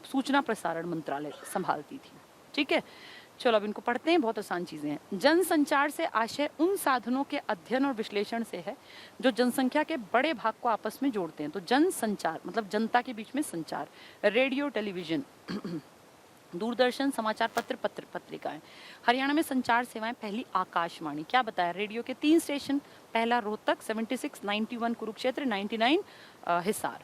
S1: सूचना प्रसारण मंत्रालय संभालती थी। ठीक है, चलो अब इनको पढ़ते हैं, बहुत आसान चीजें हैं। जनसंचार से आशय उन साधनों के अध्ययन और विश्लेषण से है जो जनसंख्या के बड़े भाग को आपस में जोड़ते हैं। तो जनसंचार मतलब जनता के बीच में संचार, रेडियो, टेलीविजन, दूरदर्शन, समाचार पत्र, पत्रिकाएं। हरियाणा में संचार सेवाएं, पहली आकाशवाणी। क्या बताया? रेडियो के 3 स्टेशन, पहला रोहतक 76, 91 कुरुक्षेत्र, 99 हिसार।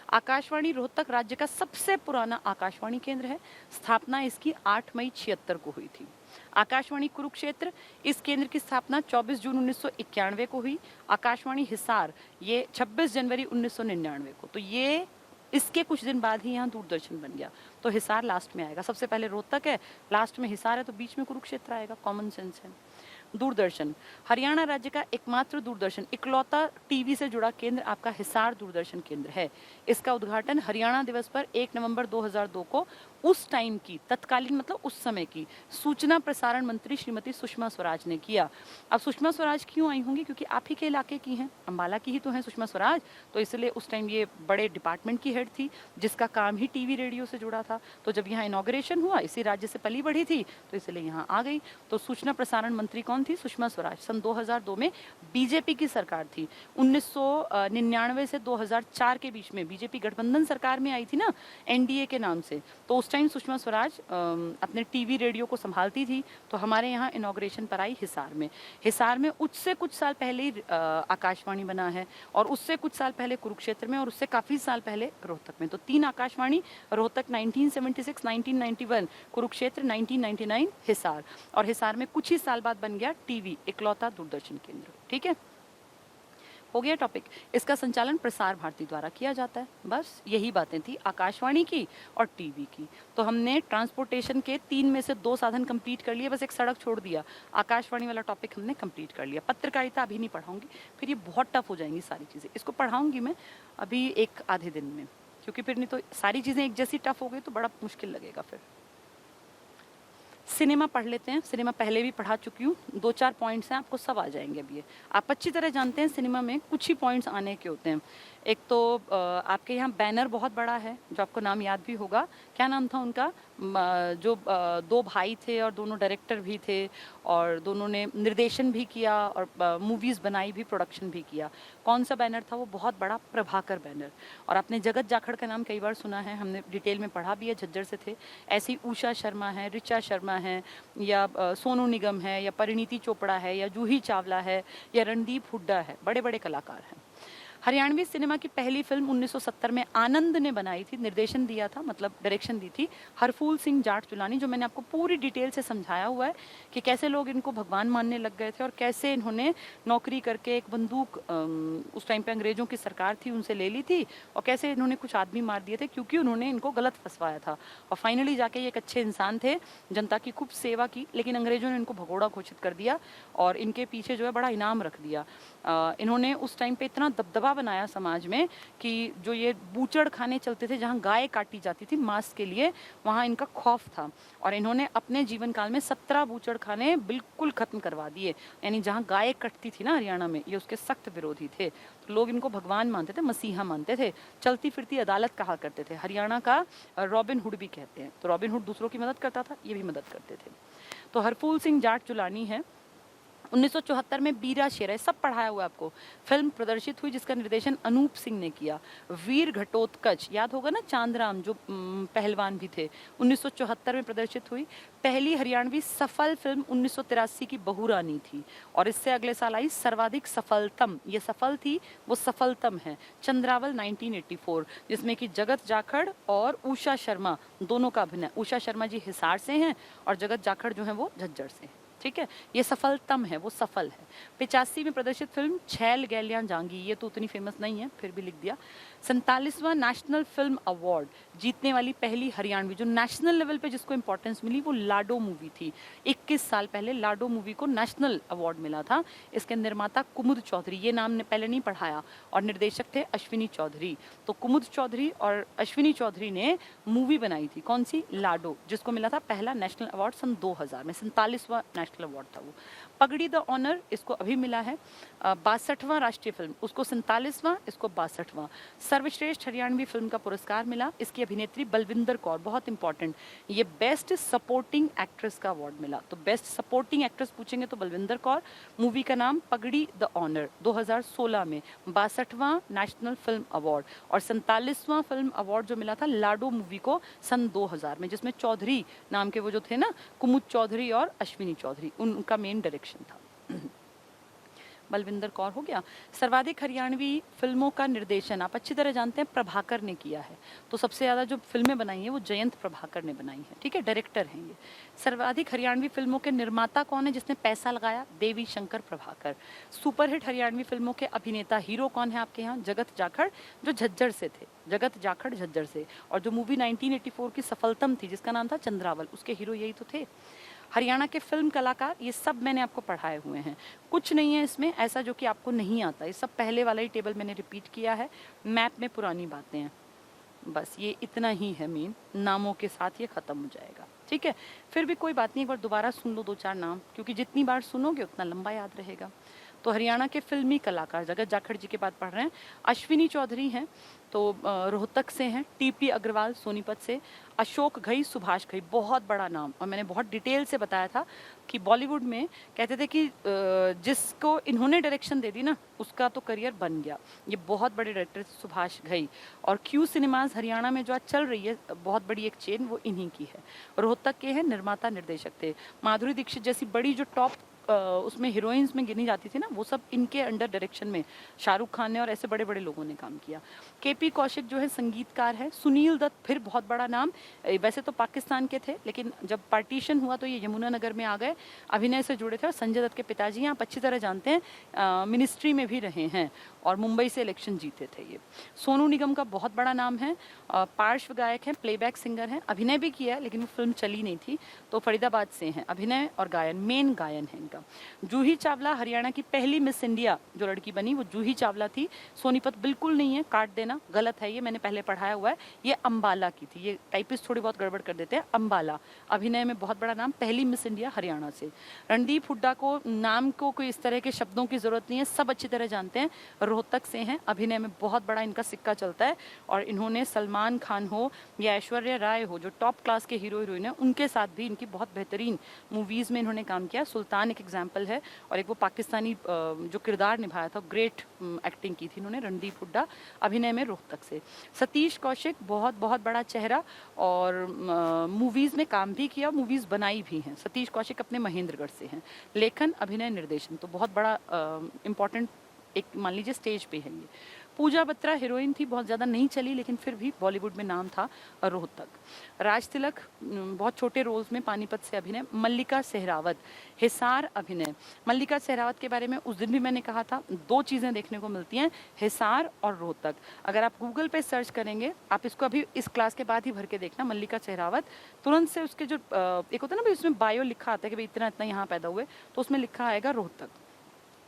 S1: आकाशवाणी रोहतक राज्य का सबसे पुराना आकाशवाणी केंद्र है। स्थापना इसकी 8 मई 76 को हुई थी। आकाशवाणी कुरुक्षेत्र, इस केंद्र की स्थापना 24 जून 1991 को हुई। आकाशवाणी हिसार, ये 26 जनवरी 1999 को। तो ये इसके कुछ दिन बाद ही यहाँ दूरदर्शन बन गया। तो हिसार लास्ट में आएगा। सबसे पहले रोहतक है, लास्ट में हिसार है, तो बीच में कुरुक्षेत्र आएगा। कॉमन सेंस है। दूरदर्शन, हरियाणा राज्य का एकमात्र दूरदर्शन, इकलौता टीवी से जुड़ा केंद्र आपका हिसार दूरदर्शन केंद्र है। इसका उद्घाटन हरियाणा दिवस पर 1 नवंबर 2002 को उस टाइम की तत्कालीन मतलब उस समय की सूचना प्रसारण मंत्री श्रीमती सुषमा स्वराज ने किया। अब सुषमा स्वराज क्यों आई होंगी? क्योंकि आप ही के इलाके की हैं, अम्बाला की ही तो हैं सुषमा स्वराज, तो इसलिए उस टाइम ये बड़े डिपार्टमेंट की हेड थी जिसका काम ही टीवी रेडियो से जुड़ा था। तो जब यहाँ इनॉग्रेशन हुआ, इसी राज्य से पली बढ़ी थी, तो इसलिए यहाँ आ गई। तो सूचना प्रसारण मंत्री कौन थी? सुषमा स्वराज। सन 2002 में बीजेपी की सरकार थी। 1999 से 2004 के बीच में बीजेपी गठबंधन सरकार में आई थी ना, एनडीए के नाम से। तो उस टाइम सुषमा स्वराज अपने टीवी रेडियो को संभालती थी। तो हमारे यहाँ इनॉग्रेशन पर आई हिसार में। हिसार में उससे कुछ साल पहले आकाशवाणी बना है, और उससे कुछ साल पहले कुरुक्षेत्र में, और उससे काफी साल पहले रोहतक में। तो 3 आकाशवाणी, रोहतक 1976, 1991, कुरुक्षेत्र 1999, हिसार। और हिसार में कुछ ही साल बाद बन गया टीवी, इकलौता दूरदर्शन केंद्र। ठीक है, हो गया टॉपिक। इसका संचालन प्रसार भारती द्वारा किया जाता है। बस यही बातें थी आकाशवाणी की और टीवी की। तो हमने ट्रांसपोर्टेशन के 3 में से 2 साधन कंप्लीट कर लिए, बस एक सड़क छोड़ दिया। आकाशवाणी वाला टॉपिक हमने कंप्लीट कर लिया। पत्रकारिता अभी नहीं पढ़ाऊंगी, फिर ये बहुत टफ हो जाएंगी सारी चीज़ें। इसको पढ़ाऊंगी मैं अभी एक आधे दिन में, क्योंकि फिर नहीं तो सारी चीज़ें एक जैसी टफ हो गई तो बड़ा मुश्किल लगेगा फिर। सिनेमा पढ़ लेते हैं। सिनेमा पहले भी पढ़ा चुकी हूँ, 2-4 पॉइंट्स हैं, आपको सब आ जाएंगे। अब ये आप अच्छी तरह जानते हैं, सिनेमा में कुछ ही पॉइंट्स आने के होते हैं। एक तो आपके यहाँ बैनर बहुत बड़ा है, जो आपको नाम याद भी होगा। क्या नाम था उनका? जो 2 भाई थे और दोनों डायरेक्टर भी थे, और दोनों ने निर्देशन भी किया और मूवीज़ बनाई भी, प्रोडक्शन भी किया। कौन सा बैनर था वो? बहुत बड़ा, प्रभाकर बैनर। और आपने जगत जाखड़ का नाम कई बार सुना है, हमने डिटेल में पढ़ा भी है, झज्जर से थे। ऐसी उषा शर्मा है, ऋचा शर्मा है, या सोनू निगम है, या परिणीति चोपड़ा है, या जूही चावला है, या रणदीप हुड्डा है। बड़े बड़े कलाकार हैं। हरियाणवी सिनेमा की पहली फिल्म 1970 में आनंद ने बनाई थी, निर्देशन दिया था, मतलब डायरेक्शन दी थी हरफूल सिंह जाट चुलानी, जो मैंने आपको पूरी डिटेल से समझाया हुआ है कि कैसे लोग इनको भगवान मानने लग गए थे, और कैसे इन्होंने नौकरी करके एक बंदूक, उस टाइम पे अंग्रेजों की सरकार थी, उनसे ले ली थी, और कैसे इन्होंने कुछ आदमी मार दिए थे क्योंकि उन्होंने इनको गलत फंसवाया था। और फाइनली जाके ये एक अच्छे इंसान थे, जनता की खूब सेवा की, लेकिन अंग्रेजों ने इनको भगोड़ा घोषित कर दिया और इनके पीछे जो है बड़ा इनाम रख दिया। इन्होंने उस टाइम पे इतना दबदबा बनाया समाज में कि जो ये बूचड़ खाने चलते थे, जहाँ गाय काटी जाती थी मांस के लिए, वहाँ इनका खौफ था, और इन्होंने अपने जीवन काल में 17 बूचड़ खाने बिल्कुल खत्म करवा दिए। यानी जहाँ गाय कटती थी ना हरियाणा में, ये उसके सख्त विरोधी थे। तो लोग इनको भगवान मानते थे, मसीहा मानते थे, चलती फिरती अदालत कहा करते थे। हरियाणा का रॉबिन हुड भी कहते हैं। तो रॉबिन हुड दूसरों की मदद करता था, ये भी मदद करते थे। तो हरफूल सिंह जाट चुलानी है। 1974 में बीरा शेरा, सब पढ़ाया हुआ आपको, फिल्म प्रदर्शित हुई जिसका निर्देशन अनूप सिंह ने किया। वीर घटोत्कच, याद होगा ना, चांदराम जो पहलवान भी थे, 1974 में प्रदर्शित हुई। पहली हरियाणवी सफल फिल्म 1983 की बहू रानी थी, और इससे अगले साल आई सर्वाधिक सफलतम, ये सफल थी, वो सफलतम है, चंद्रावल 1984, जिसमें कि जगत जाखड़ और उषा शर्मा दोनों का अभिनय। उषा शर्मा जी हिसार से हैं और जगत जाखड़ जो है वो झज्जर से। ठीक है, ये सफलतम है, वो सफल है। 85 में प्रदर्शित फिल्म छैल गैलियां जांगी, ये तो उतनी फेमस नहीं है, फिर भी लिख दिया। 47वां नेशनल फिल्म अवार्ड जीतने वाली पहली हरियाणवी, जो नेशनल लेवल पे जिसको इंपॉर्टेंस मिली वो लाडो मूवी थी। 21 साल पहले लाडो मूवी को नेशनल अवार्ड मिला था। इसके निर्माता कुमुद चौधरी, ये नाम ने पहले नहीं पढ़ाया, और निर्देशक थे अश्विनी चौधरी। तो कुमुद चौधरी और अश्विनी चौधरी ने मूवी बनाई थी, कौन सी, लाडो, जिसको मिला था पहला नेशनल अवार्ड सन 2000 में। 47वां नेशनल अवार्ड था वो। पगड़ी द ऑनर इसको अभी मिला है। 62वां राष्ट्रीय फिल्म, उसको 47वां, इसको 62वां। सर्वश्रेष्ठ हरियाणवी फिल्म का पुरस्कार मिला। इसकी अभिनेत्री बलविंदर कौर, बहुत इंपॉर्टेंट, ये बेस्ट सपोर्टिंग एक्ट्रेस का अवार्ड मिला। तो बेस्ट सपोर्टिंग एक्ट्रेस पूछेंगे तो बलविंदर कौर। मूवी का नाम पगड़ी द ऑनर, 2016 में 62वां नेशनल फिल्म अवार्ड। और 47वां फिल्म अवार्ड जो मिला था लाडो मूवी को सन 2000 में, जिसमें चौधरी नाम के वो जो थे ना, कुमुद चौधरी और अश्विनी चौधरी, उनका मेन डायरेक्शन था। बलविंदर कौर हो गया। सर्वाधिक हरियाणवी फिल्मों का निर्देशन आप अच्छी तरह जानते हैं प्रभाकर ने किया है। तो सबसे ज़्यादा जो फिल्में बनाई हैं वो जयंत प्रभाकर ने बनाई है, ठीक है, डायरेक्टर हैं ये। सर्वाधिक हरियाणवी फिल्मों के निर्माता कौन है जिसने पैसा लगाया, देवी शंकर प्रभाकर। सुपरहिट हरियाणवी फिल्मों के अभिनेता हीरो कौन है आपके यहाँ, जगत जाखड़, जो झज्जर से थे, जगत जाखड़ झज्जर से। और जो मूवी 1984 की सफलतम थी जिसका नाम था चंद्रावल, उसके हीरो यही तो थे। हरियाणा के फिल्म कलाकार, ये सब मैंने आपको पढ़ाए हुए हैं, कुछ नहीं है इसमें ऐसा जो कि आपको नहीं आता। ये सब पहले वाला ही टेबल मैंने रिपीट किया है। मैप में पुरानी बातें हैं, बस ये इतना ही है मेन, नामों के साथ ये ख़त्म हो जाएगा, ठीक है। फिर भी कोई बात नहीं, एक बार दोबारा सुन लो 2-4 नाम, क्योंकि जितनी बार सुनोगे उतना लंबा याद रहेगा। तो हरियाणा के फिल्मी कलाकार, जगत जाखड़ जी के बात पढ़ रहे हैं। अश्विनी चौधरी हैं, तो रोहतक से हैं। टीपी अग्रवाल सोनीपत से। अशोक घई, सुभाष घई, बहुत बड़ा नाम, और मैंने बहुत डिटेल से बताया था कि बॉलीवुड में कहते थे कि जिसको इन्होंने डायरेक्शन दे दी ना उसका तो करियर बन गया। ये बहुत बड़े डायरेक्टर थे सुभाष घई। और क्यू सिनेमाज हरियाणा में जो आज चल रही है बहुत बड़ी एक चेन, वो इन्हीं की है। रोहतक के हैं, निर्माता निर्देशक थे। माधुरी दीक्षित जैसी बड़ी जो टॉप उसमें हीरोइंस में गिनी जाती थी ना, वो सब इनके अंडर डायरेक्शन में शाहरुख खान ने और ऐसे बड़े बड़े लोगों ने काम किया। केपी कौशिक जो है संगीतकार है। सुनील दत्त, फिर बहुत बड़ा नाम, वैसे तो पाकिस्तान के थे लेकिन जब पार्टीशन हुआ तो ये यमुनानगर में आ गए, अभिनय से जुड़े थे। और संजय दत्त के पिताजी हैं, आप अच्छी तरह जानते हैं, मिनिस्ट्री में भी रहे हैं और मुंबई से इलेक्शन जीते थे ये। सोनू निगम का बहुत बड़ा नाम है, पार्श्व गायक हैं, प्लेबैक सिंगर हैं, अभिनय भी किया है लेकिन वो फिल्म चली नहीं थी, तो फरीदाबाद से हैं। अभिनय और गायन, मेन गायन है इनका। जूही चावला हरियाणा की पहली मिस इंडिया जो लड़की बनी वो जूही चावला थी। सोनीपत बिल्कुल नहीं है, काट देना, गलत है ये, मैंने पहले पढ़ाया हुआ है, ये अंबाला की थी। ये टाइपिस्ट थोड़ी बहुत गड़बड़ कर देते हैं, अंबाला। अभिनय में बहुत बड़ा नाम, पहली मिस इंडिया हरियाणा से। रणदीप हुड्डा को नाम को कोई इस तरह के शब्दों की जरूरत नहीं है, सब अच्छी तरह जानते हैं, रोहतक से हैं। अभिनय में बहुत बड़ा इनका सिक्का चलता है और इन्होंने सलमान खान हो या ऐश्वर्या राय हो, जो टॉप क्लास के हीरो हीरोइन है, उनके साथ भी इनकी बहुत बेहतरीन मूवीज में इन्होंने काम किया। सुल्तान एक एग्जाम्पल है, और एक वो पाकिस्तानी जो किरदार निभाया था, ग्रेट एक्टिंग की थी इन्होंने। रणदीप हुड्डा अभिनय में रोहतक से। सतीश कौशिक बहुत बहुत बड़ा चेहरा, और मूवीज में काम भी किया, मूवीज बनाई भी हैं। सतीश कौशिक अपने महेंद्रगढ़ से हैं। लेखन, अभिनय, निर्देशन, तो बहुत बड़ा इम्पोर्टेंट एक मान लीजिए स्टेज पे है ये। पूजा बत्रा हीरोइन थी, बहुत ज़्यादा नहीं चली लेकिन फिर भी बॉलीवुड में नाम था रोहतक। राज तिलक बहुत छोटे रोल्स में, पानीपत से अभिनय। मल्लिका सहरावत हिसार अभिनय। मल्लिका सहरावत के बारे में उस दिन भी मैंने कहा था, 2 चीज़ें देखने को मिलती हैं, हिसार और रोहतक। अगर आप गूगल पे सर्च करेंगे, आप इसको अभी इस क्लास के बाद ही भर के देखना, मल्लिका सहरावत, तुरंत से उसके जो एक होता है ना भाई, उसमें बायो लिखा आता है कि भाई इतना इतना यहाँ पैदा हुए, तो उसमें लिखा आएगा रोहतक।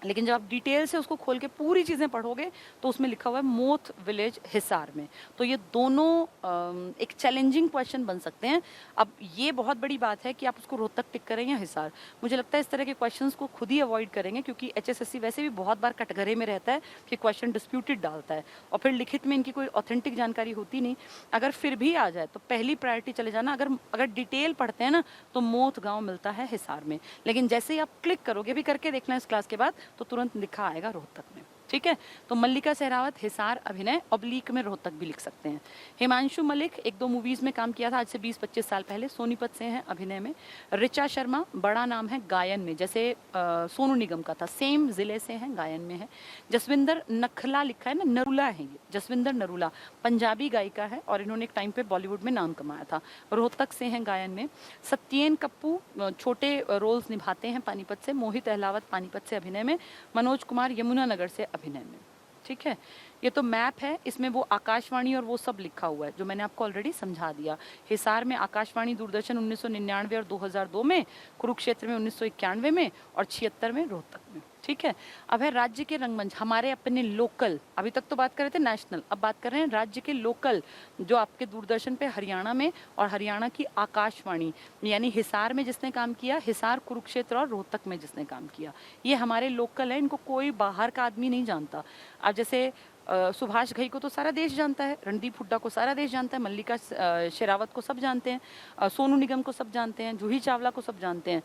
S1: लेकिन जब आप डिटेल से उसको खोल के पूरी चीज़ें पढ़ोगे तो उसमें लिखा हुआ है मोथ विलेज हिसार में। तो ये दोनों एक चैलेंजिंग क्वेश्चन बन सकते हैं। अब ये बहुत बड़ी बात है कि आप उसको रोहतक टिक करें या हिसार। मुझे लगता है इस तरह के क्वेश्चंस को खुद ही अवॉइड करेंगे, क्योंकि HSSC वैसे भी बहुत बार कटघरे में रहता है कि क्वेश्चन डिस्प्यूटेड डालता है और फिर लिखित में इनकी कोई ऑथेंटिक जानकारी होती नहीं। अगर फिर भी आ जाए तो पहली प्रायोरिटी चले जाना, अगर डिटेल पढ़ते हैं ना तो मोथ गाँव मिलता है हिसार में। लेकिन जैसे ही आप क्लिक करोगे, भी करके देखना इस क्लास के बाद, तो तुरंत लिखा आएगा रोहतक में। ठीक है। तो मल्लिका सहरावत हिसार अभिनय ऑब्लिक में रोहतक भी लिख सकते हैं। हिमांशु मलिक एक दो मूवीज में काम किया था आज से 20-25 साल पहले, सोनीपत से हैं अभिनय में। ऋचा शर्मा बड़ा नाम है गायन में, जैसे सोनू निगम का था, सेम जिले से हैं, गायन में है। जसविंदर नखला लिखा है ना, नरूला है ये, जसविंदर नरूला पंजाबी गायिका है और इन्होंने एक टाइम पे बॉलीवुड में नाम कमाया था, रोहतक से हैं गायन में। सत्येन कप्पू छोटे रोल्स निभाते हैं पानीपत से। मोहित अहलावत पानीपत से अभिनय में। मनोज कुमार यमुनानगर से अभिनय में। ठीक है, ये तो मैप है, इसमें वो आकाशवाणी और वो सब लिखा हुआ है जो मैंने आपको ऑलरेडी समझा दिया। हिसार में आकाशवाणी दूरदर्शन 1999 और 2002 में, कुरुक्षेत्र में 1991 में और 76 में रोहतक में। ठीक है, अब है राज्य के रंगमंच, हमारे अपने लोकल, अभी तक तो बात कर रहे थे नेशनल, अब बात कर रहे हैं राज्य के लोकल, जो आपके दूरदर्शन पे हरियाणा में और हरियाणा की आकाशवाणी, यानी हिसार में जिसने काम किया, हिसार, कुरुक्षेत्र और रोहतक में जिसने काम किया, ये हमारे लोकल है, इनको कोई बाहर का आदमी नहीं जानता। अब जैसे सुभाष घई को तो सारा देश जानता है, रणदीप हुड्डा को सारा देश जानता है, मल्लिका शेरावत को सब जानते हैं, सोनू निगम को सब जानते हैं, जूही चावला को सब जानते हैं,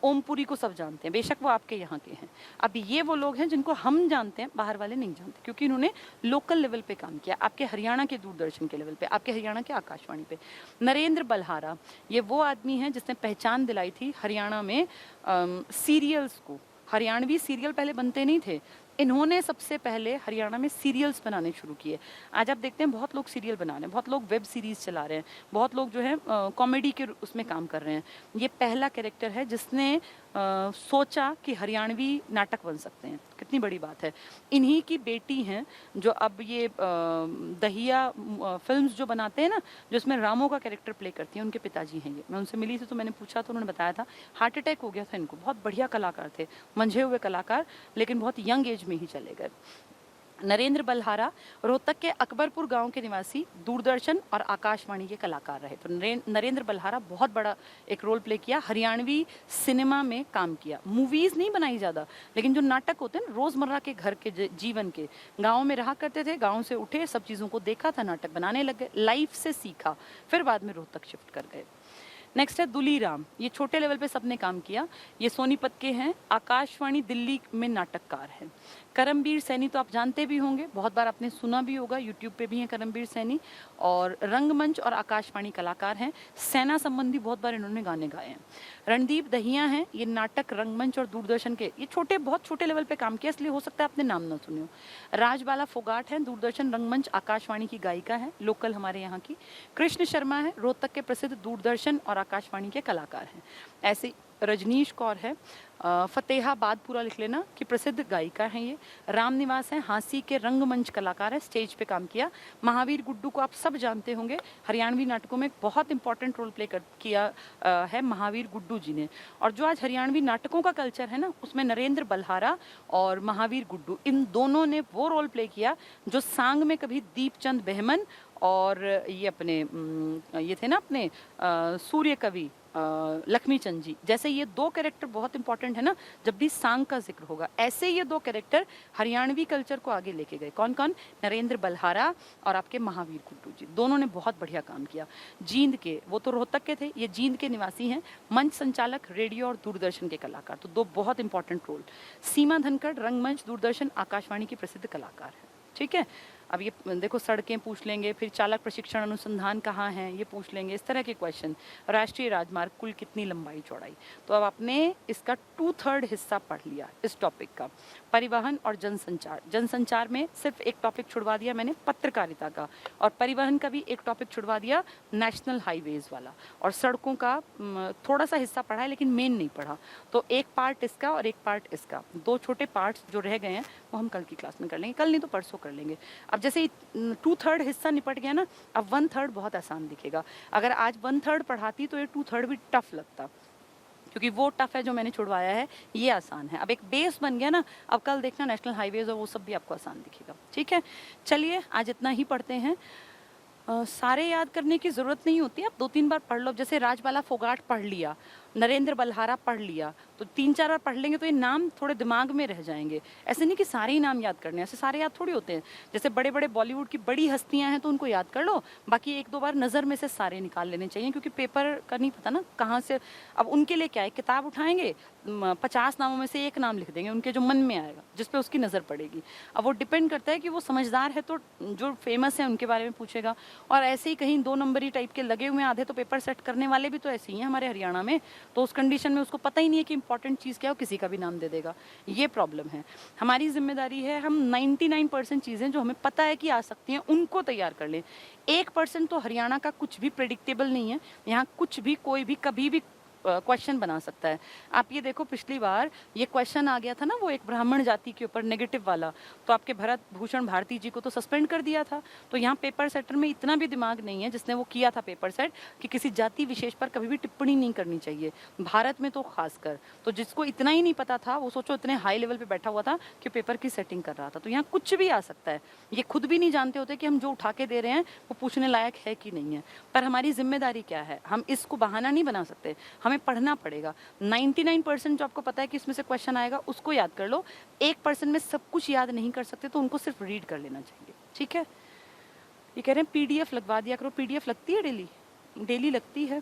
S1: ओमपुरी को सब जानते हैं, बेशक वो आपके यहाँ के हैं। अब ये वो लोग हैं जिनको हम जानते हैं, बाहर वाले नहीं जानते, क्योंकि इन्होंने लोकल लेवल पे काम किया, आपके हरियाणा के दूरदर्शन के लेवल पे, आपके हरियाणा के आकाशवाणी पे। नरेंद्र बल्हारा, ये वो आदमी है जिसने पहचान दिलाई थी हरियाणा में सीरियल्स को। हरियाणवी सीरियल पहले बनते नहीं थे, इन्होंने सबसे पहले हरियाणा में सीरियल्स बनाने शुरू किए। आज आप देखते हैं बहुत लोग सीरियल बना रहे हैं, बहुत लोग वेब सीरीज चला रहे हैं, बहुत लोग जो है कॉमेडी के उसमें काम कर रहे हैं। ये पहला कैरेक्टर है जिसने सोचा कि हरियाणवी नाटक बन सकते हैं, कितनी बड़ी बात है। इन्हीं की बेटी हैं जो अब ये दहिया फिल्म्स जो बनाते हैं ना, जो इसमें रामो का कैरेक्टर प्ले करती हैं, उनके पिताजी हैं ये। मैं उनसे मिली थी तो मैंने पूछा तो उन्होंने बताया था हार्ट अटैक हो गया था इनको, बहुत बढ़िया कलाकार थे, मंझे हुए कलाकार, लेकिन बहुत यंग एज में ही चले गए। नरेंद्र बल्हारा रोहतक के अकबरपुर गांव के निवासी, दूरदर्शन और आकाशवाणी के कलाकार रहे। तो नरेंद्र बल्हारा बहुत बड़ा एक रोल प्ले किया, हरियाणवी सिनेमा में काम किया। मूवीज नहीं बनाई ज़्यादा, लेकिन जो नाटक होते हैं रोज़मर्रा के घर के जीवन के, गांव में रहा करते थे, गांव से उठे, सब चीज़ों को देखा था, नाटक बनाने लग गए, लाइफ से सीखा, फिर बाद में रोहतक शिफ्ट कर गए। नेक्स्ट है दुलीराम, ये छोटे लेवल पे सबने काम किया, ये सोनीपत के हैं, आकाशवाणी दिल्ली में नाटककार हैं। करमबीर सैनी तो आप जानते भी होंगे, बहुत बार आपने सुना भी होगा, यूट्यूब पे भी हैं करमबीर सैनी, और रंगमंच और आकाशवाणी कलाकार हैं। सेना संबंधी बहुत बार इन्होंने गाने गाए हैं। रणदीप दहिया हैं, ये नाटक, रंगमंच और दूरदर्शन के, ये छोटे, बहुत छोटे लेवल पे काम किया, इसलिए हो सकता है आपने नाम ना सुने हो। राजबाला फोगाट हैं, दूरदर्शन, रंगमंच, आकाशवाणी की गायिका है, लोकल हमारे यहाँ की। कृष्ण शर्मा है, रोहतक के प्रसिद्ध दूरदर्शन और आकाशवाणी के कलाकार हैं। ऐसे रजनीश कौर है, फतेहाबाद पूरा लिख लेना, कि प्रसिद्ध गायिका हैं ये। राम निवास हैं, हाँसी के रंगमंच कलाकार है, स्टेज पे काम किया। महावीर गुड्डू को आप सब जानते होंगे, हरियाणवी नाटकों में बहुत इंपॉर्टेंट रोल प्ले किया है महावीर गुड्डू जी ने। और जो आज हरियाणवी नाटकों का कल्चर है ना, उसमें नरेंद्र बल्हारा और महावीर गुड्डू, इन दोनों ने वो रोल प्ले किया जो सांग में कभी दीपचंद बेहमन और ये अपने ये थे ना अपने सूर्य कवि लक्ष्मी चंद जी, जैसे ये दो कैरेक्टर बहुत इंपॉर्टेंट है ना जब भी सांग का जिक्र होगा, ऐसे ये दो कैरेक्टर हरियाणवी कल्चर को आगे लेके गए। कौन कौन? नरेंद्र बल्हारा और आपके महावीर गुड्डू जी, दोनों ने बहुत बढ़िया काम किया। जींद के, वो तो रोहतक के थे, ये जींद के निवासी हैं, मंच संचालक, रेडियो और दूरदर्शन के कलाकार, तो दो बहुत इंपॉर्टेंट रोल। सीमा धनखड़ रंगमंच, दूरदर्शन, आकाशवाणी की प्रसिद्ध कलाकार है। ठीक है, अब ये देखो सड़कें पूछ लेंगे, फिर चालक प्रशिक्षण अनुसंधान कहाँ है ये पूछ लेंगे, इस तरह के क्वेश्चन। राष्ट्रीय राजमार्ग कुल कितनी लंबाई चौड़ाई, तो अब आपने इसका 2/3 हिस्सा पढ़ लिया इस टॉपिक का। परिवहन और जनसंचार, जनसंचार में सिर्फ एक टॉपिक छुड़वा दिया मैंने पत्रकारिता का, और परिवहन का भी एक टॉपिक छुड़वा दिया नेशनल हाईवेज वाला, और सड़कों का थोड़ा सा हिस्सा पढ़ा है लेकिन मेन नहीं पढ़ा, तो एक पार्ट इसका और एक पार्ट इसका, दो छोटे पार्ट्स जो रह गए हैं वो हम कल की क्लास में कर लेंगे, कल नहीं तो परसों कर लेंगे। अब जैसे 2/3 हिस्सा निपट गया ना, अब 1/3 बहुत आसान दिखेगा। अगर आज 1/3 पढ़ाती तो ये 2/3 भी टफ लगता, क्योंकि वो टफ है जो मैंने छुड़वाया है, ये आसान है। अब एक बेस बन गया ना, अब कल देखना नेशनल हाईवेज और वो सब भी आपको आसान दिखेगा। ठीक है, चलिए आज इतना ही पढ़ते हैं। सारे याद करने की ज़रूरत नहीं होती, आप 2-3 बार पढ़ लो। जैसे राजबाला फोगाट पढ़ लिया, नरेंद्र बल्हारा पढ़ लिया, तो 3-4 बार पढ़ लेंगे तो ये नाम थोड़े दिमाग में रह जाएंगे। ऐसे नहीं कि सारे ही नाम याद करने, ऐसे सारे याद थोड़ी होते हैं। जैसे बड़े बड़े बॉलीवुड की बड़ी हस्तियां हैं तो उनको याद कर लो, बाकी 1-2 बार नज़र में से सारे निकाल लेने चाहिए, क्योंकि पेपर का नहीं पता ना कहाँ से। अब उनके लिए क्या है, किताब उठाएंगे, 50 नामों में से एक नाम लिख देंगे उनके जो मन में आएगा, जिस पे उसकी नज़र पड़ेगी। अब वो डिपेंड करता है कि वो समझदार है तो जो फेमस है उनके बारे में पूछेगा, और ऐसे ही कहीं 2 नंबरी टाइप के लगे हुए आधे तो पेपर सेट करने वाले भी तो ऐसे ही हैं हमारे हरियाणा में। तो उस कंडीशन में उसको पता ही नहीं है कि इंपॉर्टेंट चीज़ क्या है, किसी का भी नाम दे देगा। ये प्रॉब्लम है। हमारी जिम्मेदारी है हम 99% चीज़ें जो हमें पता है कि आ सकती हैं उनको तैयार कर लें। 1% तो हरियाणा का कुछ भी प्रेडिक्टेबल नहीं है। यहाँ कुछ भी कोई भी कभी भी क्वेश्चन बना सकता है। आप ये देखो, पिछली बार ये क्वेश्चन आ गया था ना, वो एक ब्राह्मण जाति के ऊपर नेगेटिव वाला, तो आपके भरत भूषण भारती जी को तो सस्पेंड कर दिया था। तो यहाँ पेपर सेटर में इतना भी दिमाग नहीं है जिसने वो किया था पेपर सेट, कि किसी जाति विशेष पर कभी भी टिप्पणी नहीं करनी चाहिए, भारत में तो खासकर। तो जिसको इतना ही नहीं पता था वो सोचो इतने हाई लेवल पे बैठा हुआ था कि पेपर की सेटिंग कर रहा था। तो यहाँ कुछ भी आ सकता है। ये खुद भी नहीं जानते होते कि हम जो उठा के दे रहे हैं वो पूछने लायक है कि नहीं है। पर हमारी जिम्मेदारी क्या है, हम इसको बहाना नहीं बना सकते, हमें पढ़ना पड़ेगा। 99% जो आपको पता है कि इसमें से क्वेश्चन आएगा उसको याद कर लो। 1% में सब कुछ याद नहीं कर सकते तो उनको सिर्फ रीड कर लेना चाहिए। ठीक है। ये कह रहे हैं पीडीएफ लगवा दिया करो। पीडीएफ लगती है डेली? डेली लगती है।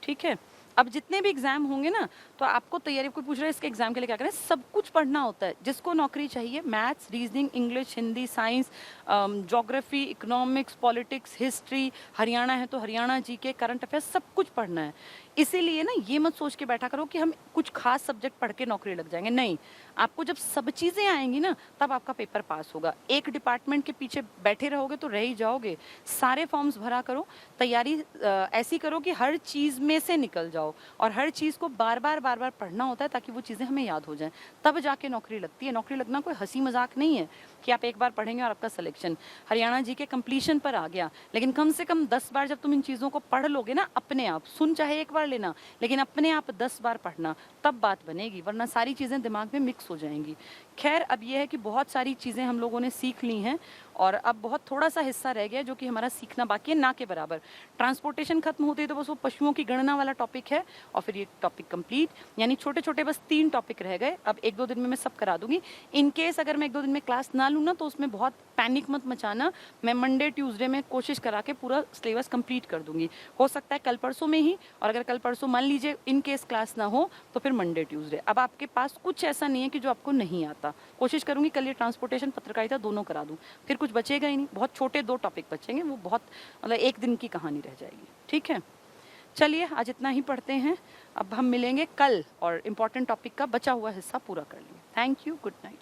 S1: ठीक है। अब जितने भी एग्जाम होंगे ना, तो आपको तैयारी, कोई पूछ रहा है इसके एग्जाम के लिए क्या करें, सब कुछ पढ़ना होता है। जिसको नौकरी चाहिए, maths, reasoning, English, Hindi, science, geography, economics, politics, history, Haryana है तो हरियाणा जीके, करंट अफेयर्स, सब कुछ पढ़ना है। इसीलिए ना ये मत सोच के बैठा करो कि हम कुछ खास सब्जेक्ट पढ़ के नौकरी लग जाएंगे। नहीं, आपको जब सब चीज़ें आएंगी ना तब आपका पेपर पास होगा। एक डिपार्टमेंट के पीछे बैठे रहोगे तो रह ही जाओगे। सारे फॉर्म्स भरा करो, तैयारी ऐसी करो कि हर चीज़ में से निकल जाओ, और हर चीज़ को बार बार पढ़ना होता है ताकि वो चीज़ें हमें याद हो जाएं, तब जाके नौकरी लगती है। नौकरी लगना कोई हंसी मजाक नहीं है कि आप एक बार पढ़ेंगे और आपका सिलेक्शन। हरियाणा जी के कंप्लीशन पर आ गया, लेकिन कम से कम 10 बार जब तुम इन चीज़ों को पढ़ लोगे ना अपने आप, सुन चाहे एक बार लेना, लेकिन अपने आप 10 बार पढ़ना, तब बात बनेगी, वरना सारी चीज़ें दिमाग में मिक्स हो जाएंगी। खैर, अब यह है कि बहुत सारी चीज़ें हम लोगों ने सीख ली हैं और अब बहुत थोड़ा सा हिस्सा रह गया जो कि हमारा सीखना बाकी है, ना के बराबर। ट्रांसपोर्टेशन खत्म होती है तो बस वो पशुओं की गणना वाला टॉपिक है और फिर ये टॉपिक कंप्लीट, यानी छोटे छोटे बस 3 टॉपिक रह गए। अब 1-2 दिन में मैं सब करा दूंगी। इन केस अगर मैं 1-2 दिन में क्लास ना लूँ ना तो उसमें बहुत पैनिक मत मचाना। मैं मंडे ट्यूसडे में कोशिश करा के पूरा सिलेबस कंप्लीट कर दूंगी। हो सकता है कल परसों में ही, और अगर कल परसों मान लीजिए इन केस क्लास ना हो तो फिर मंडे ट्यूसडे। अब आपके पास कुछ ऐसा नहीं है कि जो आपको नहीं आता। कोशिश करूंगी कल ये ट्रांसपोर्टेशन पत्रकारिता दोनों करा दूं, फिर कुछ बचेगा ही नहीं। बहुत छोटे 2 टॉपिक बचेंगे, वो बहुत मतलब 1 दिन की कहानी रह जाएगी। ठीक है, चलिए आज इतना ही पढ़ते हैं। अब हम मिलेंगे कल और इम्पोर्टेंट टॉपिक का बचा हुआ हिस्सा पूरा कर लेंगे। Thank you, good night.